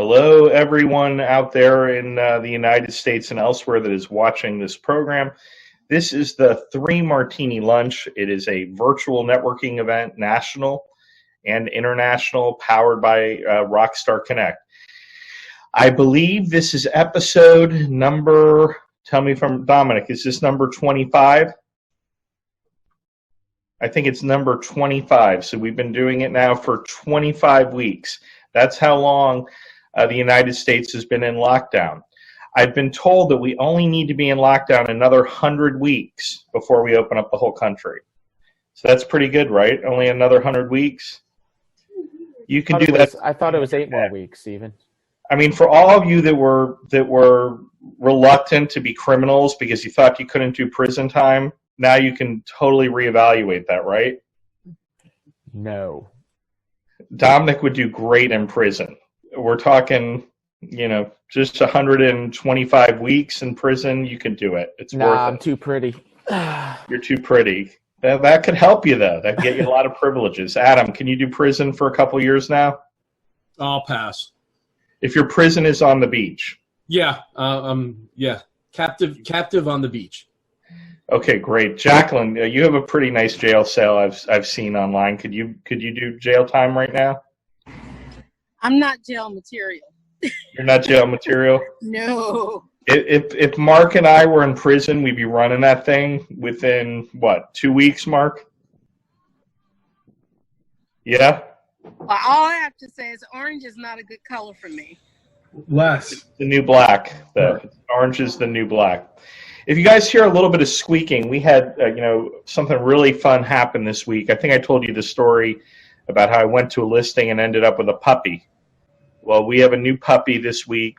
Hello, everyone out there in the United States and elsewhere that is watching this program. This is the 3 Martini Lunch. It is a virtual networking event, national and international, powered by Rockstar Connect. I believe this is episode number, tell me if I'm, Domenic, is this number 25? I think it's number 25. So we've been doing it now for 25 weeks. That's how long the United States has been in lockdown. I've been told that we only need to be in lockdown another 100 weeks before we open up the whole country. So that's pretty good, right? Only another 100 weeks? You can do that. I thought it was 8 more weeks, even. I mean, for all of you that were reluctant to be criminals because you thought you couldn't do prison time, now you can totally reevaluate that, right? No. Domenic would do great in prison. We're talking, just 125 weeks in prison. You can do it. It's worth it. I'm too pretty. You're too pretty. That could help you, though. That could get you a lot of privileges. Adam, can you do prison for a couple years now? I'll pass. If your prison is on the beach. Yeah. Captive on the beach. Okay, great. Jacqueline, you have a pretty nice jail cell I've seen online. Could you do jail time right now? I'm not jail material. You're not jail material? No. If Mark and I were in prison, we'd be running that thing within, 2 weeks, Mark? Yeah? Well, all I have to say is orange is not a good color for me. Less. It's the new black. Orange is the new black. If you guys hear a little bit of squeaking, we had, something really fun happen this week. I think I told you the story about how I went to a listing and ended up with a puppy. Well, we have a new puppy this week.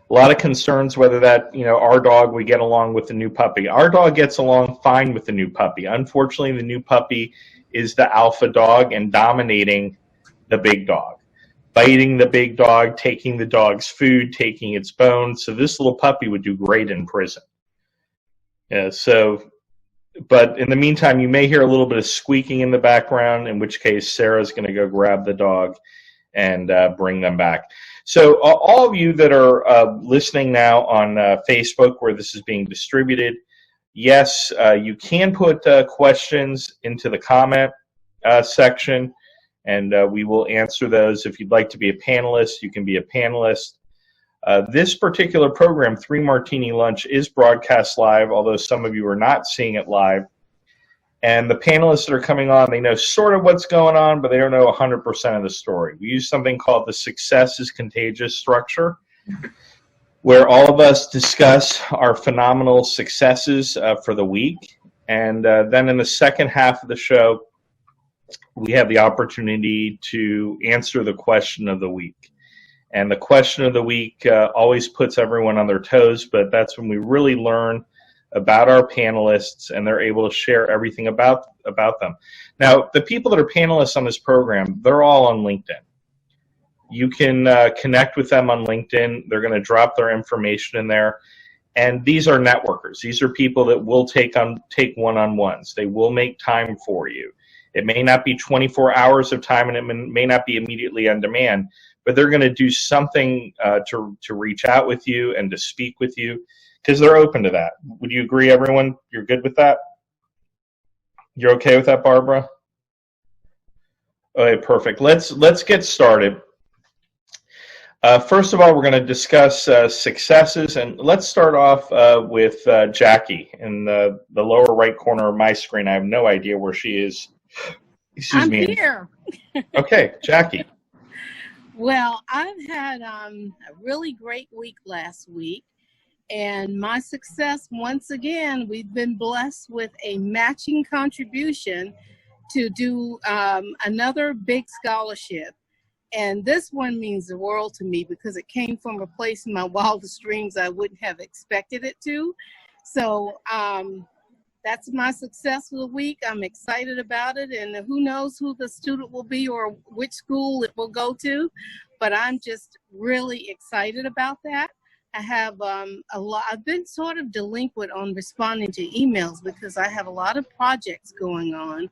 A lot of concerns whether that, our dog would get along with the new puppy. Our dog gets along fine with the new puppy. Unfortunately, the new puppy is the alpha dog and dominating the big dog. Biting the big dog, taking the dog's food, taking its bones. So this little puppy would do great in prison. Yeah, but in the meantime, you may hear a little bit of squeaking in the background, in which case Sarah's going to go grab the dog and bring them back. So all of you that are listening now on Facebook where this is being distributed, yes, you can put questions into the comment section. And we will answer those. If you'd like to be a panelist, you can be a panelist. This particular program, 3 Martini Lunch, is broadcast live, although some of you are not seeing it live. And the panelists that are coming on, they know sort of what's going on, but they don't know 100% of the story. We use something called the Success is Contagious structure, where all of us discuss our phenomenal successes for the week. And then in the second half of the show, we have the opportunity to answer the question of the week. And the question of the week always puts everyone on their toes, but that's when we really learn about our panelists and they're able to share everything about them. Now, the people that are panelists on this program, they're all on LinkedIn. You can connect with them on LinkedIn. They're going to drop their information in there. And these are networkers. These are people that will take one-on-ones. They will make time for you. It may not be 24 hours of time, and it may not be immediately on demand, but they're going to do something to reach out with you and to speak with you because they're open to that. Would you agree, everyone? You're good with that? You're okay with that, Barbara? Okay, perfect. Let's get started. First of all, we're going to discuss successes, and let's start off with Jackie in the lower right corner of my screen. I have no idea where she is. Excuse me. I'm here. Okay, Jackie. Well, I've had a really great week last week, and my success, once again, we've been blessed with a matching contribution to do another big scholarship. And this one means the world to me because it came from a place in my wildest dreams I wouldn't have expected it to. So that's my success for the week. I'm excited about it, and who knows who the student will be or which school it will go to, but I'm just really excited about that. I have I've been sort of delinquent on responding to emails because I have a lot of projects going on.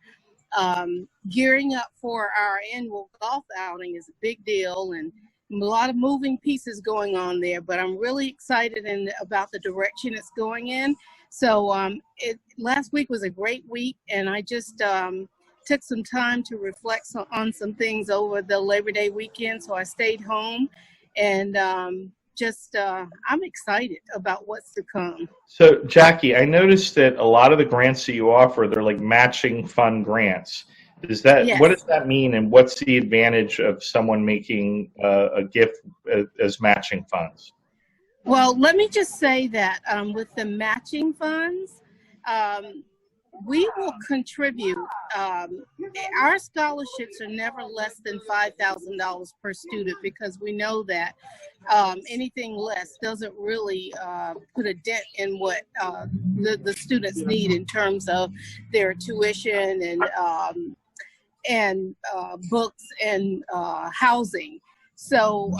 Gearing up for our annual golf outing is a big deal, and lot of moving pieces going on there, but I'm really excited about the direction it's going in. So last week was a great week, and I just took some time to reflect on some things over the Labor Day weekend. So I stayed home, and I'm excited about what's to come. So, Jackie, I noticed that a lot of the grants that you offer, they're like matching fund grants. Yes. What does that mean, and what's the advantage of someone making a gift as matching funds? Well, let me just say that with the matching funds, we will contribute. Our scholarships are never less than $5,000 per student, because we know that anything less doesn't really put a dent in what the students need in terms of their tuition and books and housing. So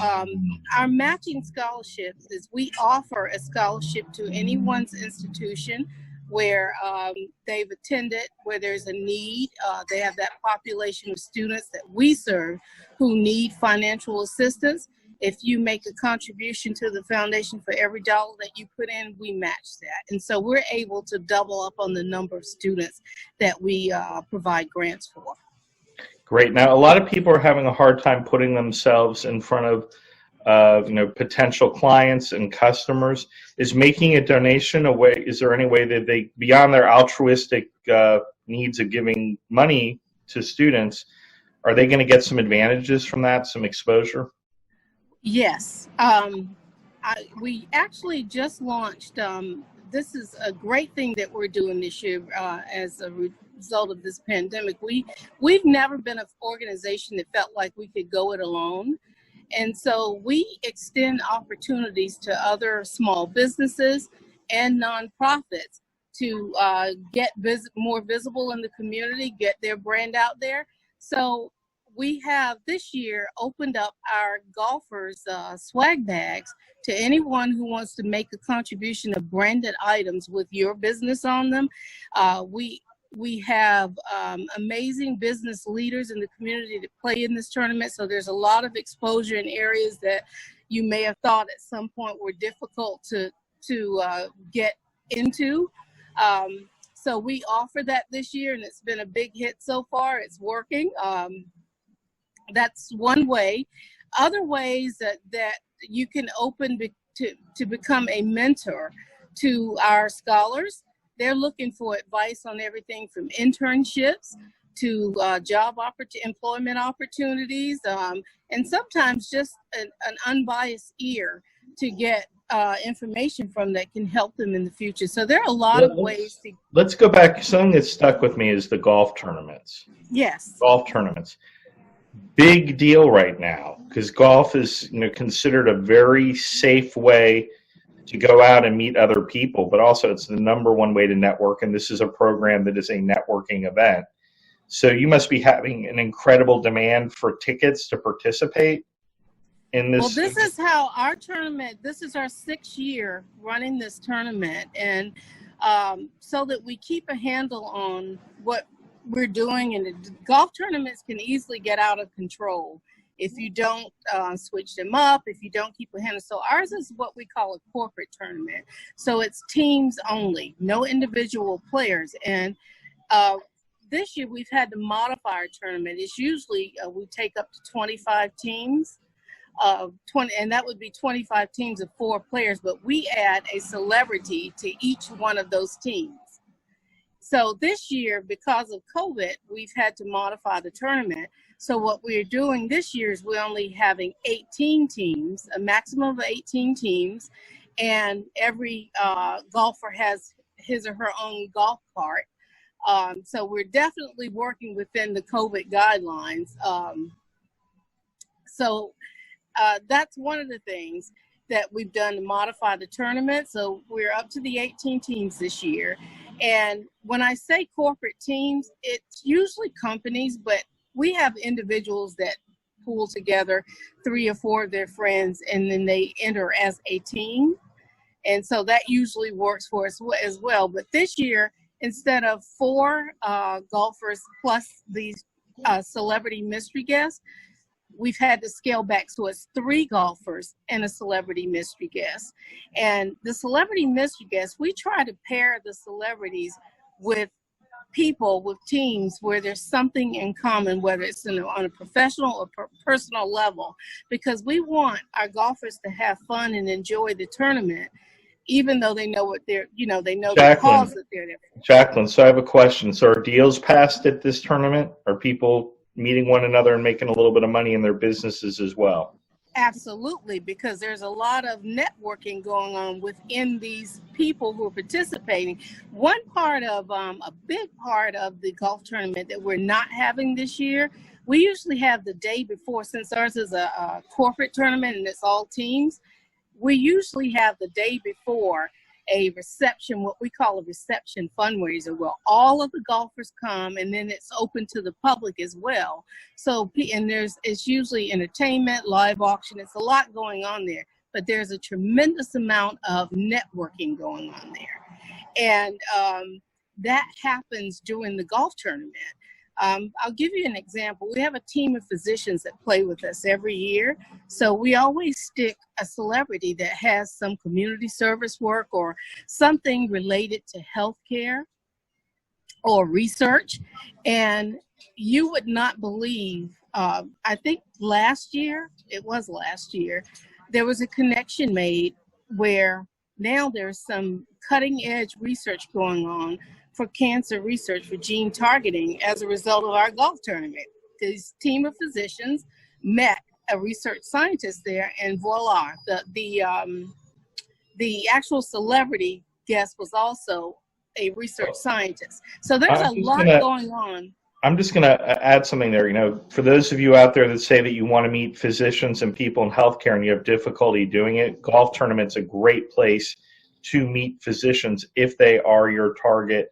our matching scholarships is we offer a scholarship to anyone's institution where they've attended, where there's a need. They have that population of students that we serve who need financial assistance. If you make a contribution to the foundation for every dollar that you put in, we match that. And so we're able to double up on the number of students that we provide grants for. Great. Now, a lot of people are having a hard time putting themselves in front of potential clients and customers. Is making a donation a way? Is there any way that they, beyond their altruistic needs of giving money to students, are they going to get some advantages from that, some exposure? Yes. We actually just launched. This is a great thing that we're doing this year as a result of this pandemic. We've never been an organization that felt like we could go it alone. And so we extend opportunities to other small businesses and nonprofits to get more visible in the community, get their brand out there. So we have this year opened up our golfers' swag bags to anyone who wants to make a contribution of branded items with your business on them. We have amazing business leaders in the community that play in this tournament. So there's a lot of exposure in areas that you may have thought at some point were difficult to get into. So we offer that this year, and it's been a big hit so far. It's working. That's one way. Other ways that you can open to become a mentor to our scholars. They're looking for advice on everything from internships to employment opportunities, and sometimes just an unbiased ear to get information from that can help them in the future. So there are a lot of ways to... Let's go back. Something that stuck with me is the golf tournaments. Yes. Golf tournaments. Big deal right now, because golf is considered a very safe way to go out and meet other people, but also it's the number one way to network, and this is a program that is a networking event. So you must be having an incredible demand for tickets to participate in this. Well, this is how our tournament, this is our 6th year running this tournament, and so that we keep a handle on what we're doing, and the golf tournaments can easily get out of control if you don't switch them up, if you don't keep a handle. So ours is what we call a corporate tournament. So it's teams only, no individual players. And this year we've had to modify our tournament. It's usually we take up to 25 teams, and that would be 25 teams of 4 players, but we add a celebrity to each one of those teams. So this year, because of COVID, we've had to modify the tournament. So what we're doing this year is we're only having 18 teams, a maximum of 18 teams, and every golfer has his or her own golf cart. So we're definitely working within the COVID guidelines. So that's one of the things that we've done to modify the tournament. So we're up to the 18 teams this year. And when I say corporate teams, it's usually companies, but we have individuals that pool together 3 or 4 of their friends, and then they enter as a team. And so that usually works for us as well. But this year, instead of 4 golfers plus these celebrity mystery guests, we've had to scale back, so it's 3 golfers and a celebrity mystery guest. And the celebrity mystery guest, we try to pair the celebrities with people, with teams where there's something in common, whether it's on a professional or personal level, because we want our golfers to have fun and enjoy the tournament, even though they know what they're, they know the cause that they're there for. Jacqueline, so I have a question. So are deals passed at this tournament? Are people meeting one another and making a little bit of money in their businesses as well? Absolutely, because there's a lot of networking going on within these people who are participating. One part of, a big part of the golf tournament that we're not having this year, we usually have the day before, since ours is a corporate tournament and it's all teams, we usually have the day before a reception, what we call a reception fundraiser, where all of the golfers come, and then it's open to the public as well. So, and it's usually entertainment, live auction. It's a lot going on there, but there's a tremendous amount of networking going on there. And that happens during the golf tournament. I'll give you an example. We have a team of physicians that play with us every year. So we always stick a celebrity that has some community service work or something related to healthcare or research. And you would not believe, I think last year, there was a connection made where now there's some cutting edge research going on for cancer research, for gene targeting, as a result of our golf tournament. This team of physicians met a research scientist there, and voila, the actual celebrity guest was also a research scientist. So there's a lot going on. I'm just going to add something there. For those of you out there that say that you want to meet physicians and people in healthcare and you have difficulty doing it, golf tournament's a great place to meet physicians if they are your target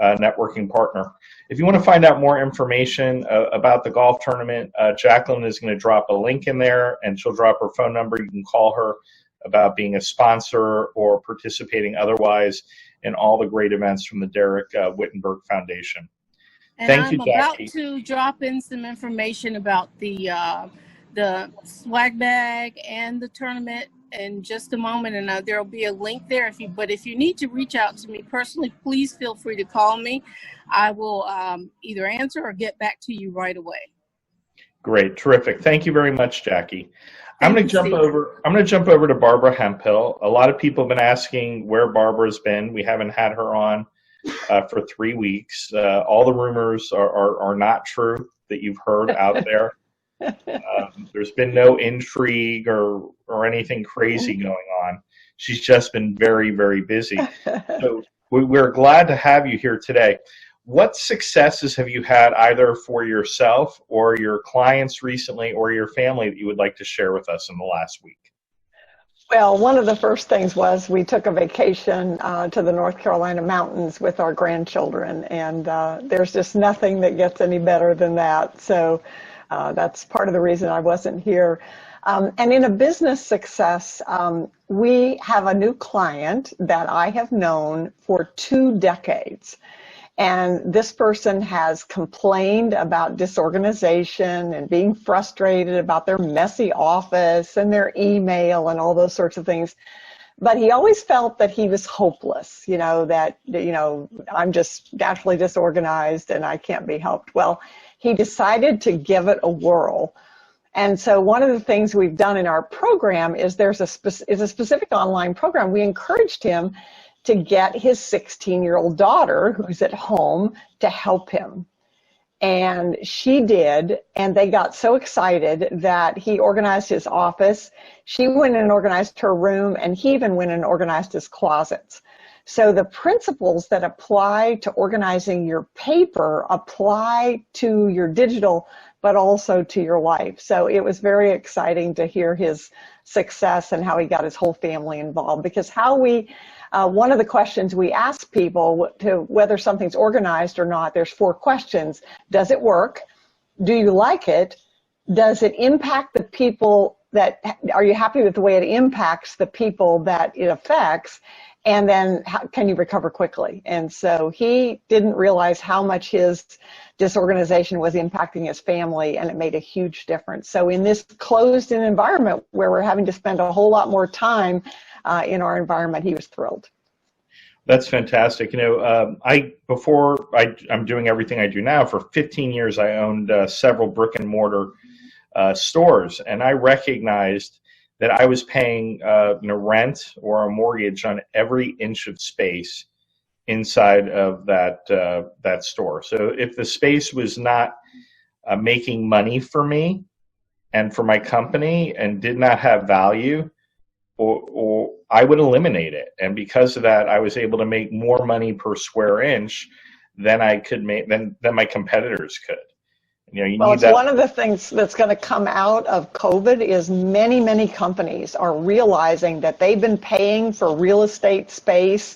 networking partner. If you want to find out more information about the golf tournament, Jacqueline is going to drop a link in there, and she'll drop her phone number. You can call her about being a sponsor or participating otherwise in all the great events from the Derek Wittenberg Foundation. And Thank you, Jackie. I'm about to drop in some information about the swag bag and the tournament in just a moment, and there will be a link there. But if you need to reach out to me personally, please feel free to call me. I will either answer or get back to you right away. Great, terrific. Thank you very much, Jackie. I'm going to jump over to Barbara Hemphill. A lot of people have been asking where Barbara's been. We haven't had her on for 3 weeks. All the rumors are not true that you've heard out there. There's been no intrigue or anything crazy going on. She's just been very, very busy. So we're glad to have you here today. What successes have you had either for yourself or your clients recently or your family that you would like to share with us in the last week? Well, one of the first things was we took a vacation to the North Carolina mountains with our grandchildren, and there's just nothing that gets any better than that. So that's part of the reason I wasn't here. And in a business success, we have a new client that I have known for 2 decades. And this person has complained about disorganization and being frustrated about their messy office and their email and all those sorts of things. But he always felt that he was hopeless, I'm just naturally disorganized and I can't be helped. Well, he decided to give it a whirl. And so one of the things we've done in our program is there's a specific online program. We encouraged him to get his 16-year-old daughter, who's at home, to help him. And she did, and they got so excited that he organized his office. She went and organized her room, and he even went and organized his closets. So the principles that apply to organizing your paper apply to your digital, but also to your life. So it was very exciting to hear his success and how he got his whole family involved, because one of the questions we ask people to whether something's organized or not, there's 4 questions. Does it work? Do you like it? Does it impact the people are you happy with the way it impacts the people that it affects? And then how can you recover quickly? And so he didn't realize how much his disorganization was impacting his family, and it made a huge difference. So in this closed-in environment where we're having to spend a whole lot more time in our environment, he was thrilled. That's fantastic. Before I'm doing everything I do now, for 15 years I owned several brick and mortar stores, and I recognized that I was paying rent or a mortgage on every inch of space inside of that store. So if the space was not making money for me and for my company and did not have value, or I would eliminate it. And because of that, I was able to make more money per square inch than I could make than my competitors could. It's one of the things that's going to come out of COVID is many companies are realizing that they've been paying for real estate space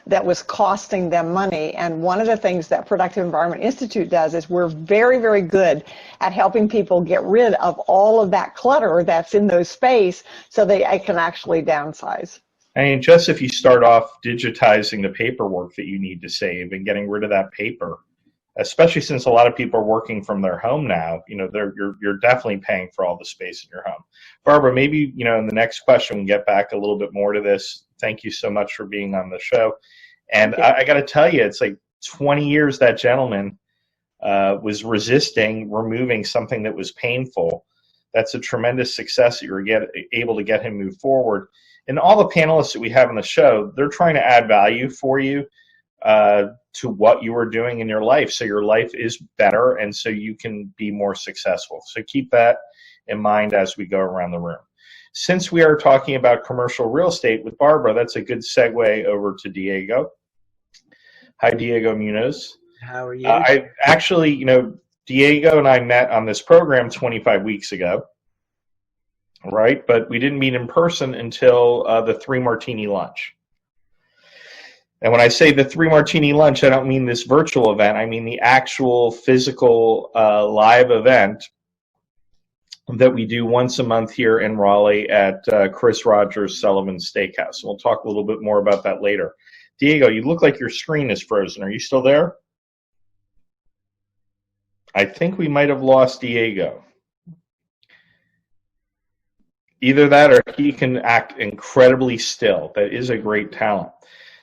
that was costing them money. And one of the things that Productive Environment Institute does is we're very good at helping people get rid of all of that clutter that's in those space so they can actually downsize. I mean, just if you start off digitizing the paperwork that you need to save and getting rid of that paper, especially since a lot of people are working from their home now, you're definitely paying for all the space in your home. Barbara, maybe, in the next question, we'll get back a little bit more to this. Thank you so much for being on the show. And I got to tell you, it's like 20 years that gentleman was resisting removing something that was painful. That's a tremendous success that you're able to get him move forward. And all the panelists that we have on the show, they're trying to add value for you to what you are doing in your life, so your life is better and so you can be more successful. So keep that in mind as we go around the room. Since we are talking about commercial real estate with Barbara, that's a good segue over to Diego. Hi, Diego Munoz. How are you? I actually, Diego and I met on this program 25 weeks ago, right? But we didn't meet in person until the 3 Martini lunch. And when I say the 3 Martini lunch, I don't mean this virtual event. I mean the actual physical live event that we do once a month here in Raleigh at Chris Rogers Sullivan's Steakhouse. We'll talk a little bit more about that later. Diego, you look like your screen is frozen. Are you still there? I think we might have lost Diego. Either that or he can act incredibly still. That is a great talent.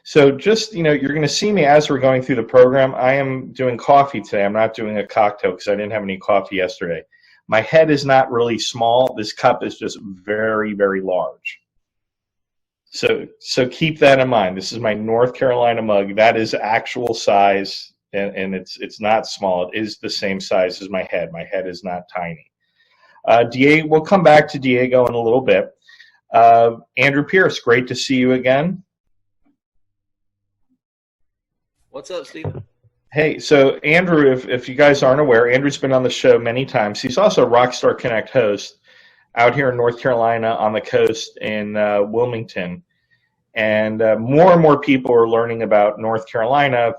So just, you're going to see me as we're going through the program. I am doing coffee today. I'm not doing a cocktail because I didn't have any coffee yesterday. My head is not really small. This cup is just very large. So keep that in mind. This is my North Carolina mug. That is actual size, and it's not small. It is the same size as my head. My head is not tiny. Diego, we'll come back to Diego in a little bit. Andrew Pierce, great to see you again. What's up, Stephen? Hey, so Andrew, if you guys aren't aware, Andrew's been on the show many times. He's also a Rockstar Connect host out here in North Carolina on the coast in Wilmington. And more and more people are learning about North Carolina.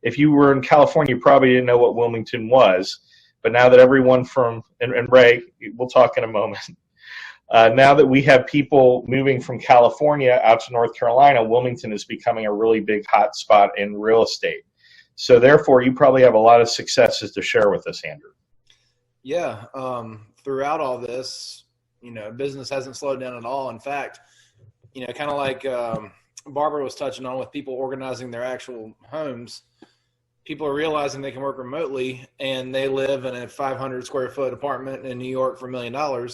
If you were in California, you probably didn't know what Wilmington was. But now that everyone and Ray, we'll talk in a moment. Now that we have people moving from California out to North Carolina, Wilmington is becoming a really big hot spot in real estate. So therefore, you probably have a lot of successes to share with us, Andrew. Yeah. Throughout all this, business hasn't slowed down at all. In fact, kind of like Barbara was touching on with people organizing their actual homes, people are realizing they can work remotely and they live in a 500 square foot apartment in New York for $1 million.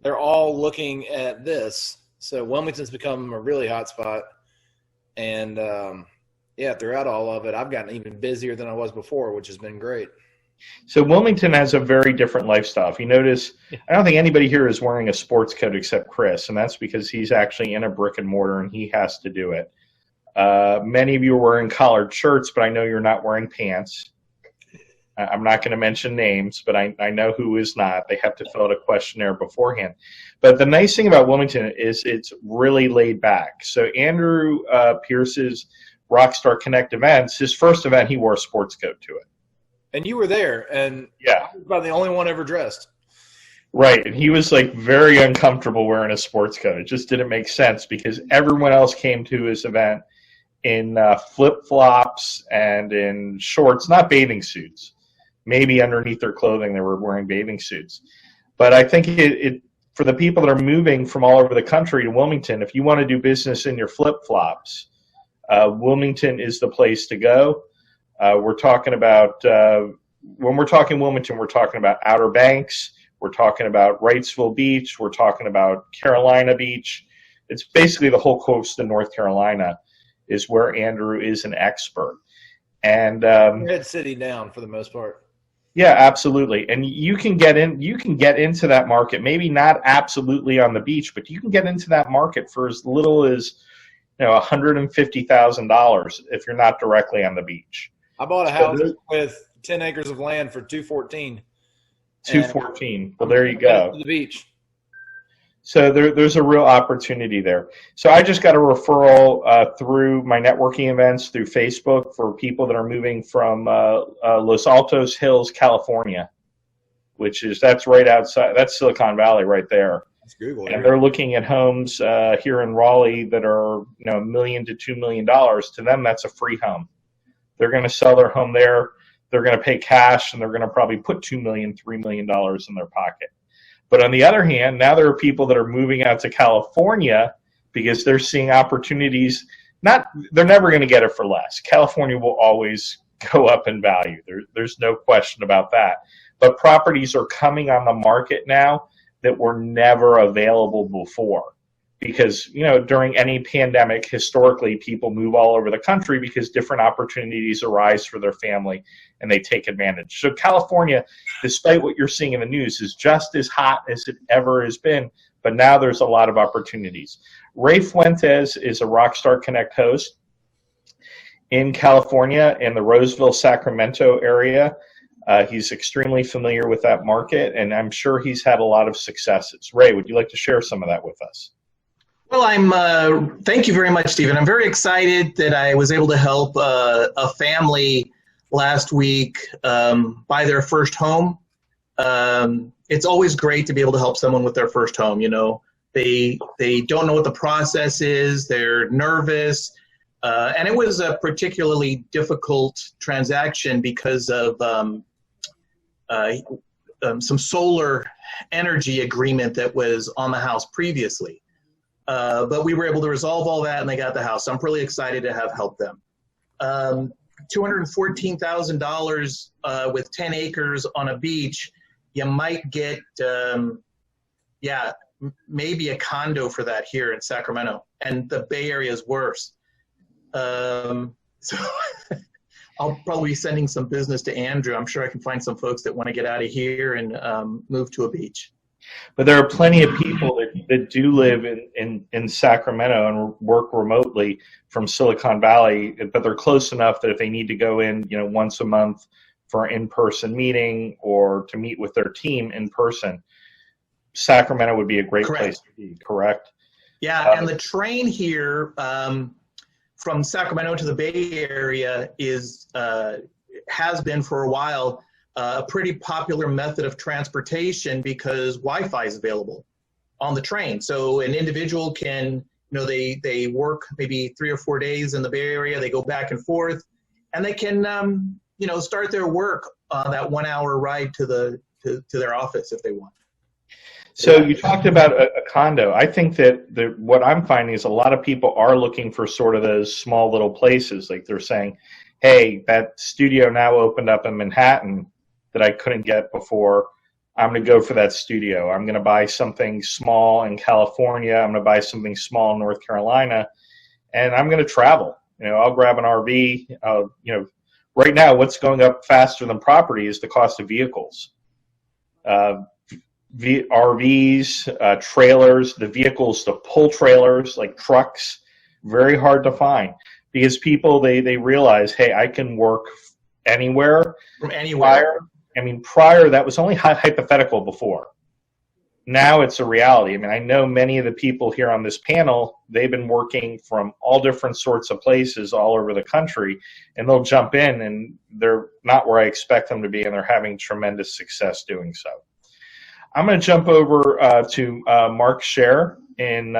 They're all looking at this. So Wilmington's become a really hot spot. And throughout all of it, I've gotten even busier than I was before, which has been great. So Wilmington has a very different lifestyle. If you notice, I don't think anybody here is wearing a sports coat except Chris, and that's because he's actually in a brick and mortar and he has to do it. Many of you are wearing collared shirts, but I know you're not wearing pants. I'm not going to mention names, but I know who is not. They have to fill out a questionnaire beforehand. But the nice thing about Wilmington is it's really laid back. So Andrew Pierce's Rockstar Connect events, his first event, he wore a sports coat to it. And you were there, and yeah, I was about the only one ever dressed. Right, and he was like very uncomfortable wearing a sports coat. It just didn't make sense because everyone else came to his event in flip-flops and in shorts, not bathing suits. Maybe underneath their clothing they were wearing bathing suits. But I think it for the people that are moving from all over the country to Wilmington, if you want to do business in your flip-flops, Wilmington is the place to go. We're talking about, when we're talking Wilmington, we're talking about Outer Banks. We're talking about Wrightsville Beach. We're talking about Carolina Beach. It's basically the whole coast of North Carolina is where Andrew is an expert. And head city down for the most part. Yeah, absolutely. And you can get into that market, maybe not absolutely on the beach, but you can get into that market for as little as $150,000 if you're not directly on the beach. I bought a house with 10 acres of land for $214. $214. Well, there you go. To the beach. So there's a real opportunity there. So I just got a referral through my networking events through Facebook for people that are moving from Los Altos Hills, California, that's right outside. That's Silicon Valley right there. That's Google. And they're looking at homes here in Raleigh that are $1 million to $2 million. To them, that's a free home. They're going to sell their home there. They're going to pay cash, and they're going to probably put $2 million, $3 million in their pocket. But on the other hand, now there are people that are moving out to California because they're seeing opportunities. They're never going to get it for less. California will always go up in value. There's no question about that. But properties are coming on the market now that were never available before. Because, during any pandemic, historically, people move all over the country because different opportunities arise for their family, and they take advantage. So California, despite what you're seeing in the news, is just as hot as it ever has been, but now there's a lot of opportunities. Ray Fuentes is a Rockstar Connect host in California in the Roseville, Sacramento area. He's extremely familiar with that market, and I'm sure he's had a lot of successes. Ray, would you like to share some of that with us? Well, thank you very much, Stephen. I'm very excited that I was able to help a family last week buy their first home. It's always great to be able to help someone with their first home. They don't know what the process is. They're nervous. And it was a particularly difficult transaction because of some solar energy agreement that was on the house previously. But we were able to resolve all that, and they got the house. So I'm really excited to have helped them. $214,000 with 10 acres on a beach, you might get, maybe a condo for that here in Sacramento. And the Bay Area is worse. So I'll probably be sending some business to Andrew. I'm sure I can find some folks that want to get out of here and move to a beach. But there are plenty of people that do live in Sacramento and work remotely from Silicon Valley, but they're close enough that if they need to go in, once a month for an in-person meeting or to meet with their team in person, Sacramento would be a great place to be, correct? Yeah, and the train here from Sacramento to the Bay Area has been for a while a pretty popular method of transportation because Wi-Fi is available on the train. So an individual can, they work maybe 3 or 4 days in the Bay Area, they go back and forth, and they can, start their work on that 1 hour ride to their office if they want. So you talked about a condo. I think that what I'm finding is a lot of people are looking for sort of those small little places. Like they're saying, hey, that studio now opened up in Manhattan that I couldn't get before. I'm going to go for that studio. I'm going to buy something small in California. I'm going to buy something small in North Carolina, and I'm going to travel. I'll grab an RV. Right now, what's going up faster than property is the cost of vehicles. RVs, trailers, the vehicles to pull trailers like trucks, very hard to find because people, they realize, hey, I can work anywhere. From anywhere. Prior, that was only hypothetical before. Now it's a reality. I know many of the people here on this panel, they've been working from all different sorts of places all over the country, and they'll jump in and they're not where I expect them to be, and they're having tremendous success doing so. I'm going to jump over to Mark Sher in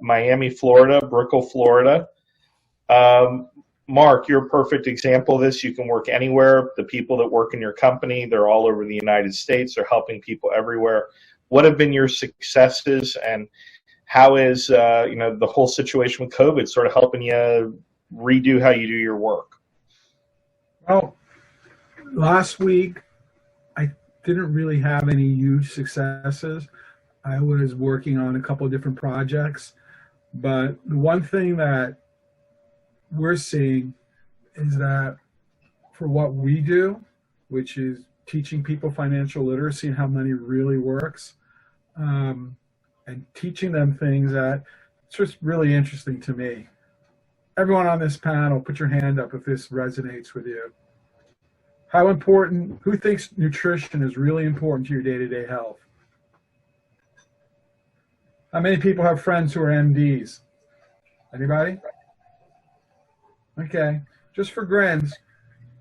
Miami, Florida, Brickell, Florida. Mark, you're a perfect example of this. You can work anywhere. The people that work in your company, they're all over the United States. They're helping people everywhere. What have been your successes, and how is the whole situation with COVID sort of helping you redo how you do your work? Well, last week I didn't really have any huge successes. I was working on a couple of different projects, but the one thing that we're seeing is that for what we do, which is teaching people financial literacy and how money really works, and teaching them things that it's just really interesting to me. Everyone on this panel, put your hand up if this resonates with you. How important, who thinks nutrition is really important to your day-to-day health? How many people have friends who are MDs? Anybody? Okay, just for grins,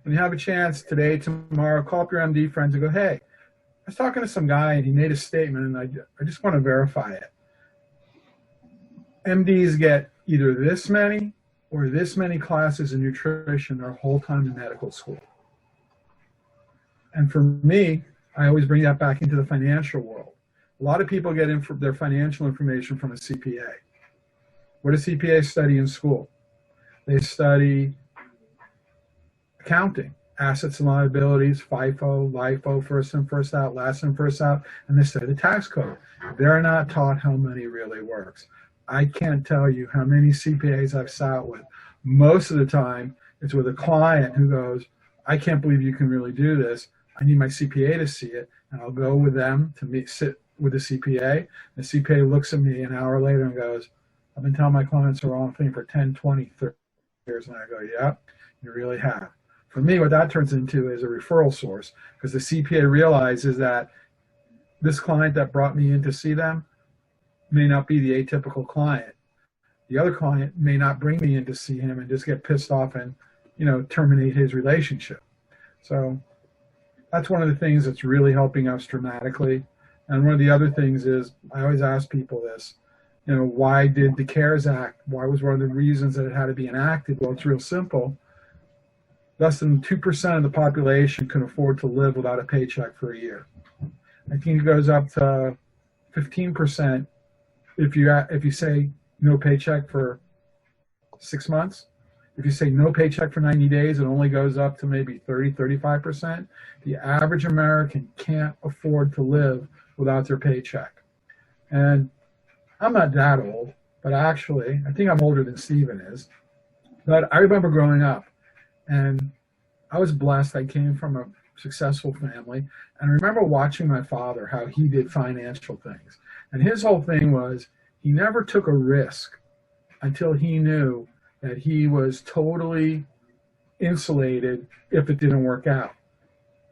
when you have a chance today, tomorrow, call up your MD friends and go, hey, I was talking to some guy and he made a statement and I just want to verify it. MDs get either this many or this many classes in nutrition their whole time in medical school. And for me, I always bring that back into the financial world. A lot of people get their financial information from a CPA. What do CPAs study in school? They study accounting, assets and liabilities, FIFO, LIFO, first in, first out, last in, first out, and they study the tax code. They're not taught how money really works. I can't tell you how many CPAs I've sat with. Most of the time, it's with a client who goes, I can't believe you can really do this. I need my CPA to see it, and I'll go with them to sit with the CPA. The CPA looks at me an hour later and goes, I've been telling my clients the wrong thing for 10, 20, 30 years. And I go, yeah, you really have. For me, what that turns into is a referral source, because the CPA realizes that this client that brought me in to see them may not be the atypical client. The other client may not bring me in to see him and just get pissed off and, terminate his relationship. So that's one of the things that's really helping us dramatically. And one of the other things is, I always ask people this, why did the CARES Act, why was one of the reasons that it had to be enacted? Well, it's real simple. Less than 2% of the population can afford to live without a paycheck for a year. I think it goes up to 15% if you say no paycheck for 6 months. If you say no paycheck for 90 days, it only goes up to maybe 30, 35%. The average American can't afford to live without their paycheck. And I'm not that old, but actually, I think I'm older than Steven is. But I remember growing up, and I was blessed. I came from a successful family. And I remember watching my father, how he did financial things. And his whole thing was, he never took a risk until he knew that he was totally insulated if it didn't work out.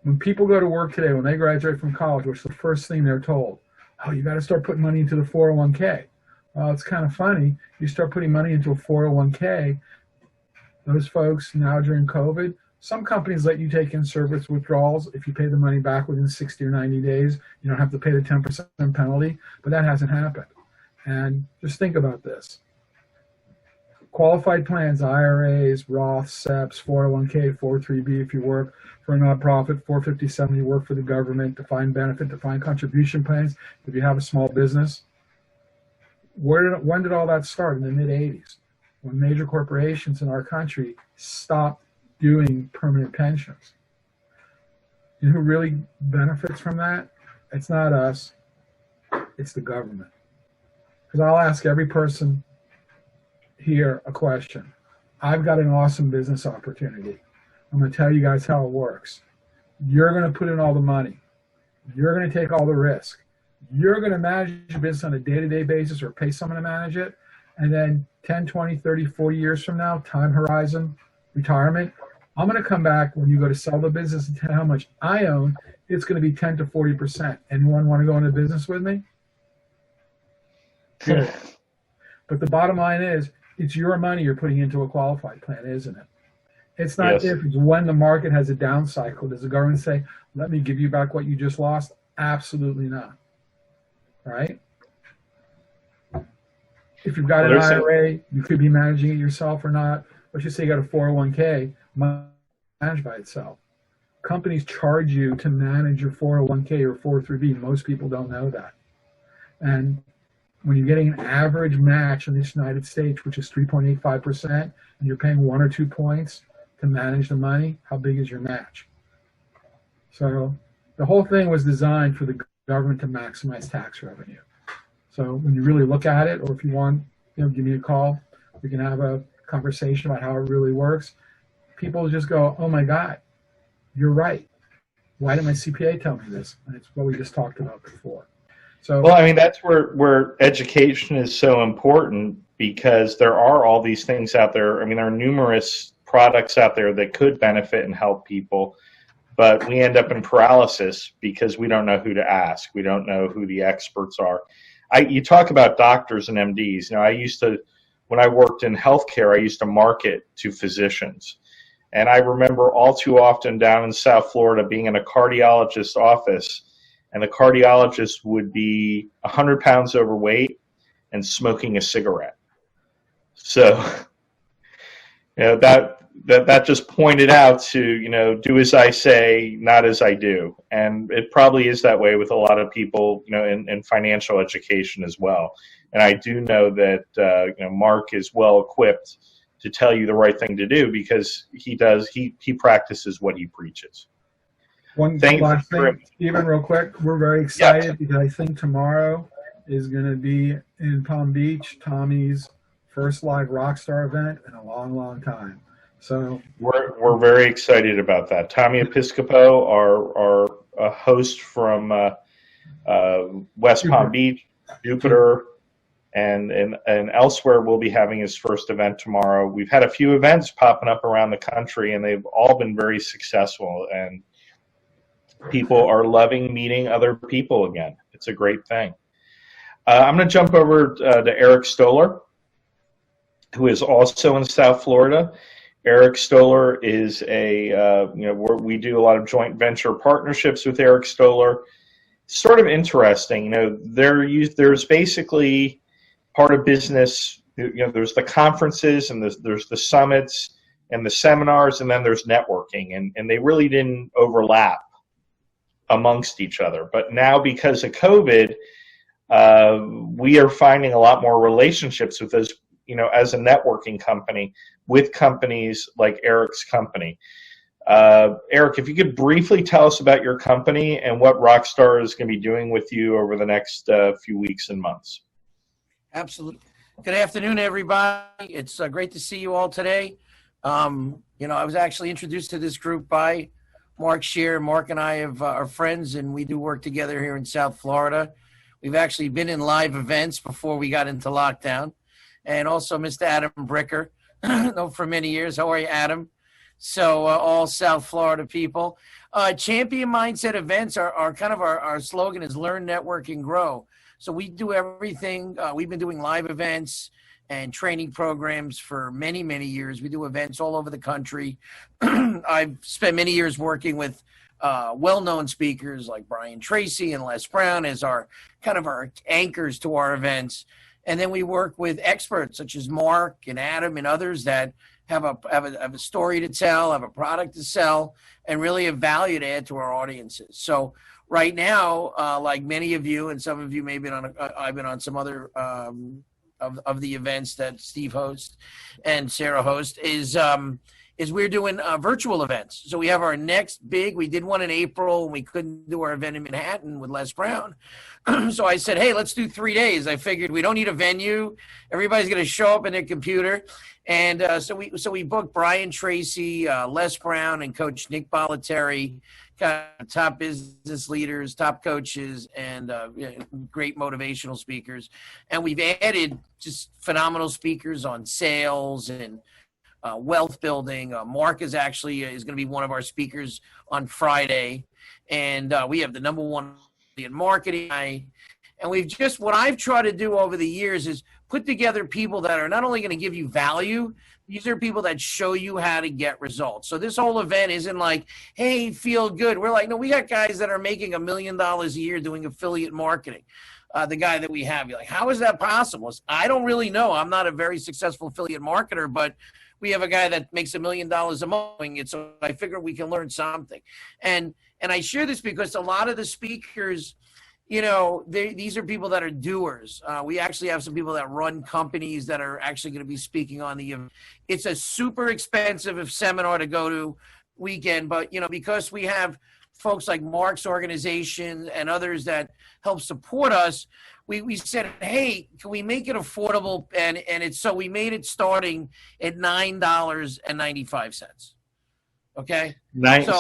When people go to work today, when they graduate from college, what's the first thing they're told? Oh, you got to start putting money into the 401k. Well, it's kind of funny. You start putting money into a 401k, those folks now during COVID, some companies let you take in service withdrawals. If you pay the money back within 60 or 90 days, you don't have to pay the 10% penalty, but that hasn't happened. And just think about this. Qualified plans, IRAs, Roths, SEPs, 401k, 403b if you work for a nonprofit, 457 you work for the government, defined benefit, defined contribution plans if you have a small business. When did all that start? In the mid-'80s, when major corporations in our country stopped doing permanent pensions. You know who really benefits from that? It's not us, it's the government. Because I'll ask every person here a question. I've got an awesome business opportunity. I'm going to tell you guys how it works. You're going to put in all the money. You're going to take all the risk. You're going to manage your business on a day-to-day basis or pay someone to manage it. And then 10, 20, 30, 40 years from now, time horizon, retirement, I'm going to come back when you go to sell the business and tell how much I own. It's going to be 10 to 40%. Anyone want to go into business with me? Good. But the bottom line is, it's your money you're putting into a qualified plan, isn't it? It's not Yes. if, it's when the market has a down cycle. Does the government say, let me give you back what you just lost? Absolutely not. right? If you've got an IRA, you could be managing it yourself or not. Let's just say you got a 401k managed by itself. Companies charge you to manage your 401k or 403b. Most people don't know that. And when you're getting an average match in this United States, which is 3.85%, and you're paying 1 or 2 points to manage the money, how big is your match? So the whole thing was designed for the government to maximize tax revenue. So when you really look at it, or if you want, give me a call. We can have a conversation about how it really works. People just go, oh my God, you're right. Why didn't my CPA tell me this? And it's what we just talked about before. So, well, I mean, that's where education is so important, because there are all these things out there. I mean, there are numerous products out there that could benefit and help people, but we end up in paralysis because we don't know who to ask. We don't know who the experts are. You talk about doctors and MDs. I used to, when I worked in healthcare, I used to market to physicians. And I remember all too often down in South Florida being in a cardiologist's office, and the cardiologist would be 100 pounds overweight and smoking a cigarette. So, that just pointed out to, do as I say, not as I do. And it probably is that way with a lot of people, in financial education as well. And I do know that, Mark is well equipped to tell you the right thing to do, because he practices what he preaches. One last thing, Stephen, real quick. We're very excited because I think tomorrow is going to be in Palm Beach, Tommy's first live Rockstar event in a long, long time. So we're very excited about that. Tommy Episcopo, our host from West Palm Beach, Jupiter, and elsewhere, will be having his first event tomorrow. We've had a few events popping up around the country, and they've all been very successful. And people are loving meeting other people again. It's a great thing. I'm going to jump over to Eric Stoller, who is also in South Florida. Eric Stoller is we do a lot of joint venture partnerships with Eric Stoller. Sort of interesting, there's basically part of business, there's the conferences and there's the summits and the seminars, and then there's networking, and they really didn't overlap amongst each other. But now, because of COVID, we are finding a lot more relationships with those, as a networking company, with companies like Eric's company. Eric, if you could briefly tell us about your company and what Rockstar is going to be doing with you over the next few weeks and months. Absolutely. Good afternoon, everybody. It's great to see you all today. I was actually introduced to this group by Mark Sher. Mark and I are friends, and we do work together here in South Florida. We've actually been in live events before we got into lockdown. And also Mr. Adam Bricker, know for many years. How are you, Adam? So all South Florida people. Champion Mindset events are kind of our slogan is learn, network, and grow. So we do everything. We've been doing live events and training programs for many, many years. We do events all over the country. I've spent many years working with well-known speakers like Brian Tracy and Les Brown as our anchors to our events. And then we work with experts such as Mark and Adam and others that have a story to tell, have a product to sell, and really a value to add to our audiences. So right now, like many of you, and some of you may have been on, I've been on some other of the events that Steve hosts and Sarah host, is we're doing virtual events. So we have our next big, we did one in April, and we couldn't do our event in Manhattan with Les Brown. So I said, hey, let's do 3 days. I figured we don't need a venue. Everybody's going to show up in their computer. And so we booked Brian Tracy, Les Brown, and Coach Nick Bollettieri, top business leaders, top coaches, and great motivational speakers. And we've added just phenomenal speakers on sales and wealth building. Mark is going to be one of our speakers on Friday. And we have the #1 in marketing. And what I've tried to do over the years is put together people that are not only going to give you value, these are people that show you how to get results. So this whole event isn't like, hey, feel good. We're like, no, we got guys that are making $1 million a year doing affiliate marketing. The guy that we have, you're like, how is that possible? I don't really know. I'm not a very successful affiliate marketer, but we have a guy that makes $1 million a month doing it. So I figure we can learn something. And I share this because a lot of the speakers, you know, these are people that are doers. We actually have some people that run companies that are actually going to be speaking on the event. It's a super expensive seminar to go to weekend, but, you know, because we have folks like Mark's organization and others that help support us, we said, hey, can we make it affordable? And so we made it starting at $9.95. Okay.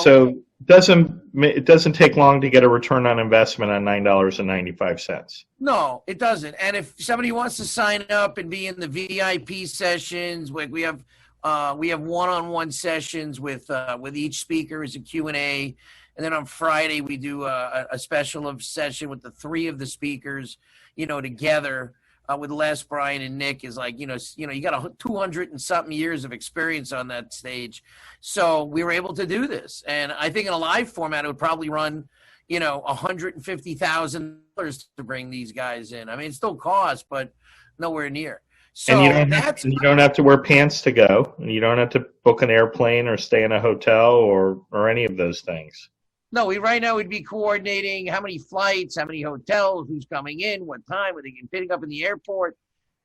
So it doesn't take long to get a return on investment on $9.95. No, it doesn't. And if somebody wants to sign up and be in the VIP sessions, we have one-on-one sessions with each speaker as a Q&A. And then on Friday, we do a special session with the 3 of the speakers, you know, together with Les, Brian, and Nick is like, you got 200 and something years of experience on that stage. So we were able to do this. And I think in a live format, it would probably run, you know, $150,000 to bring these guys in. I mean, it still costs, but nowhere near. So and you don't have to wear pants to go. You don't have to book an airplane or stay in a hotel or any of those things. No, right now we'd be coordinating how many flights, how many hotels, who's coming in, what time, are they getting picked up in the airport,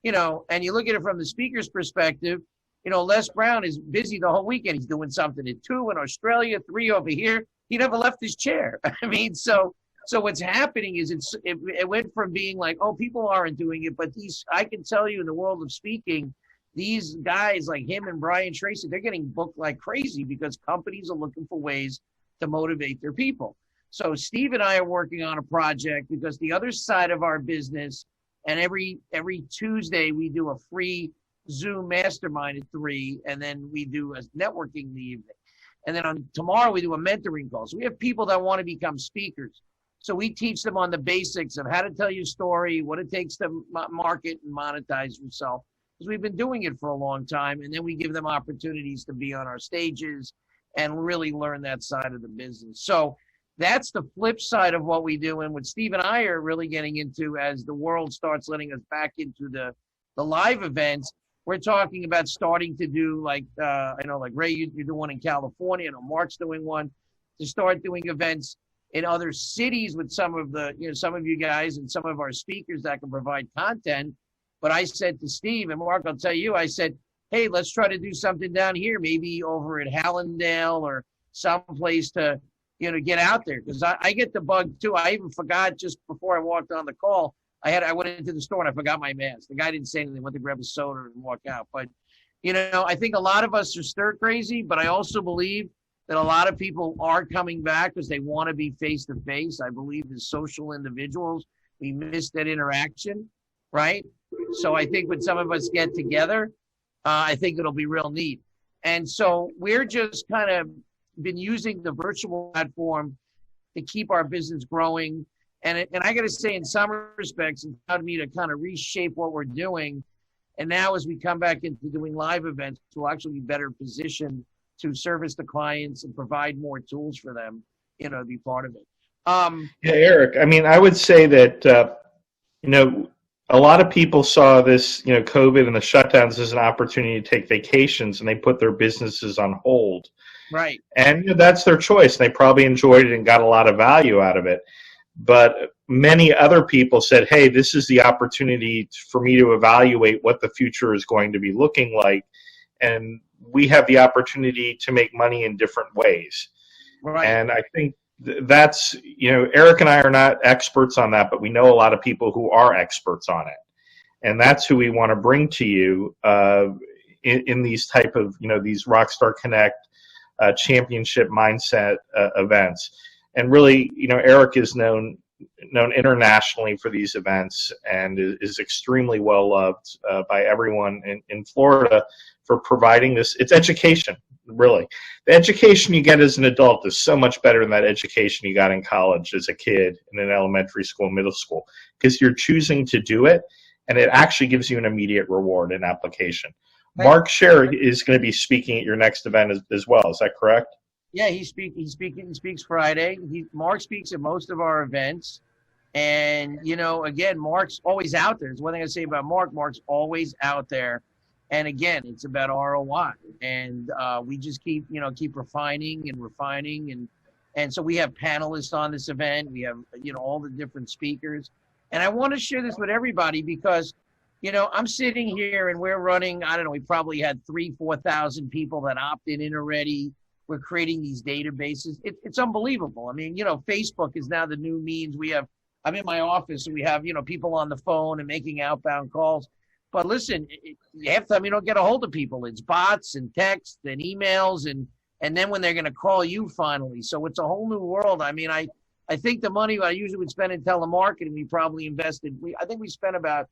you know, and you look at it from the speaker's perspective, you know, Les Brown is busy the whole weekend. He's doing something at 2 in Australia, 3 over here. He never left his chair. I mean, so what's happening is it went from being like, oh, people aren't doing it, but I can tell you in the world of speaking, these guys like him and Brian Tracy, they're getting booked like crazy because companies are looking for ways to motivate their people. So Steve and I are working on a project because the other side of our business, and every Tuesday we do a free Zoom mastermind at 3, and then we do a networking in the evening. And then tomorrow we do a mentoring call. So we have people that want to become speakers. So we teach them on the basics of how to tell your story, what it takes to market and monetize yourself. Because we've been doing it for a long time. And then we give them opportunities to be on our stages and really learn that side of the business. So that's the flip side of what we do. And what Steve and I are really getting into as the world starts letting us back into the live events, we're talking about starting to do like, I know like Ray, you're doing one in California. I know Mark's doing one, to start doing events in other cities with some of you guys and some of our speakers that can provide content. But I said to Steve and Mark, I'll tell you, I said, hey, let's try to do something down here, maybe over at Hallandale or someplace to, you know, get out there. Because I get the bug too. I even forgot just before I walked on the call, I went into the store and I forgot my mask. The guy didn't say anything, went to grab a soda and walk out. But, you know, I think a lot of us are stir crazy, but I also believe that a lot of people are coming back because they want to be face to face. I believe as social individuals, we miss that interaction, right? So I think when some of us get together, I think it'll be real neat. And so we're just kind of been using the virtual platform to keep our business growing. And I got to say, in some respects, it allowed me to kind of reshape what we're doing. And now as we come back into doing live events, we'll actually be better positioned to service the clients and provide more tools for them, you know, to be part of it. Yeah, Eric, I mean, I would say that, you know, a lot of people saw this, you know, COVID and the shutdowns as an opportunity to take vacations, and they put their businesses on hold. Right. And you know, that's their choice. They probably enjoyed it and got a lot of value out of it. But many other people said, hey, this is the opportunity for me to evaluate what the future is going to be looking like. And we have the opportunity to make money in different ways. Right. And I think that's, you know, Eric and I are not experts on that, but we know a lot of people who are experts on it. And that's who we want to bring to you in these type of, you know, these Rockstar Connect championship mindset events. And really, you know, Eric is known internationally for these events and is extremely well loved by everyone in Florida for providing this. It's education. really. The education you get as an adult is so much better than that education you got in college as a kid in an elementary school, middle school, because you're choosing to do it, and it actually gives you an immediate reward in application. Mark Sher is going to be speaking at your next event as well. Is that correct? Yeah, he speaks Friday. Mark speaks at most of our events. And, you know, again, Mark's always out there. There's one thing I say about Mark. Mark's always out there. And again, it's about ROI. And we just keep refining. And so we have panelists on this event. We have, you know, all the different speakers. And I want to share this with everybody because, you know, I'm sitting here and we're running, I don't know, we probably had 4,000 people that opted in already. We're creating these databases. It's unbelievable. I mean, you know, Facebook is now the new means. I'm in my office and we have, you know, people on the phone and making outbound calls. But listen, half the time you don't get a hold of people. It's bots and texts and emails and then when they're going to call you finally. So it's a whole new world. I mean, I think the money I usually would spend in telemarketing, we probably invested, I think we spent about,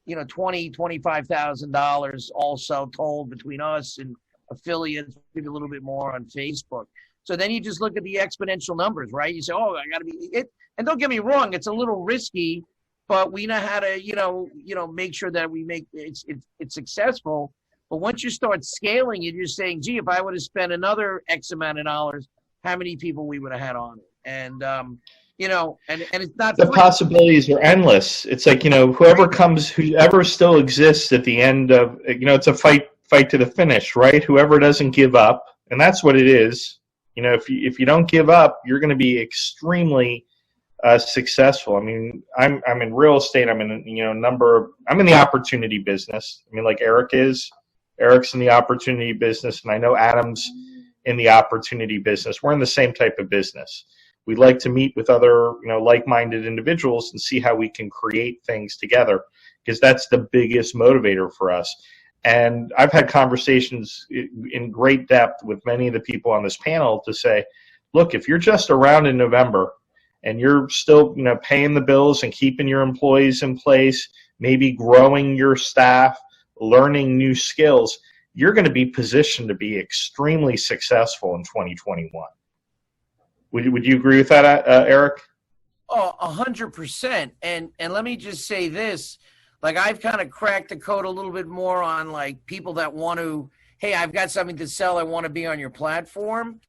you know, $25,000 also told between us and affiliates, maybe a little bit more on Facebook. So then you just look at the exponential numbers, right? You say, oh, I got to be it. And don't get me wrong, it's a little risky, but we know how to, you know, make sure that we make it's successful. But once you start scaling it, you're saying, gee, if I would have spent another X amount of dollars, how many people we would have had on it? And, you know, and it's not the free. Possibilities are endless. It's like, you know, whoever still exists at the end of, you know, it's a fight to the finish, right? Whoever doesn't give up, and that's what it is. You know, if you don't give up, you're going to be extremely successful. I mean, I'm in real estate. I'm in I'm in the opportunity business. I mean, like Eric is. Eric's in the opportunity business, and I know Adam's in the opportunity business. We're in the same type of business. We like to meet with other, you know, like-minded individuals and see how we can create things together, because that's the biggest motivator for us. And I've had conversations in great depth with many of the people on this panel to say, look, if you're just around in November and you're still, you know, paying the bills and keeping your employees in place, maybe growing your staff, learning new skills, you're going to be positioned to be extremely successful in 2021. Would you agree with that, Eric? Oh, 100%. And let me just say this. Like, I've kind of cracked the code a little bit more on, like, people that want to, hey, I've got something to sell. I want to be on your platform.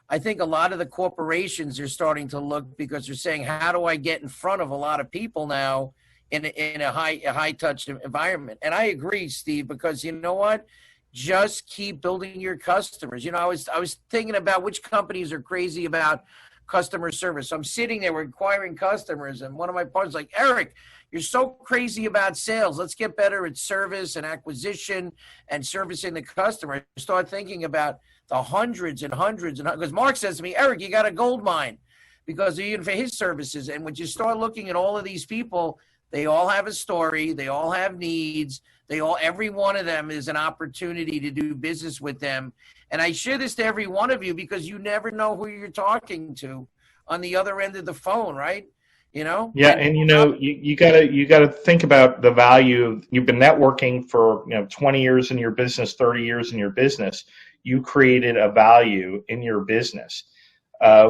I think a lot of the corporations are starting to look, because they're saying, how do I get in front of a lot of people now in a high-touch environment? And I agree, Steve, because you know what? Just keep building your customers. You know, I was thinking about which companies are crazy about customer service. So I'm sitting there, we're acquiring customers, and one of my partners like, Eric, you're so crazy about sales. Let's get better at service and acquisition and servicing the customer. Start thinking about the hundreds and hundreds, because Mark says to me, Eric, you got a gold mine because even for his services. And when you start looking at all of these people, they all have a story. They all have needs. Every one of them is an opportunity to do business with them. And I share this to every one of you because you never know who you're talking to on the other end of the phone, right? You know? Yeah, and you know, you gotta think about the value. You've been networking for 20 years in your business, 30 years in your business. You created a value in your business.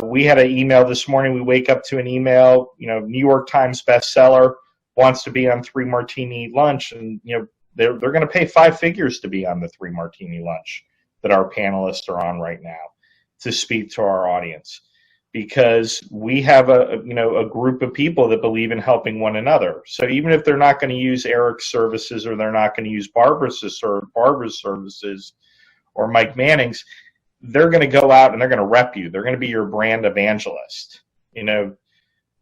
We had an email this morning. We wake up to an email. New York Times bestseller wants to be on 3 Martini lunch, and they're going to pay 5 figures to be on the 3 Martini lunch that our panelists are on right now to speak to our audience. Because we have a group of people that believe in helping one another. So even if they're not going to use Eric's services, or they're not going to use Barbara's services or Mike Manning's, they're going to go out and they're going to rep you. They're going to be your brand evangelist.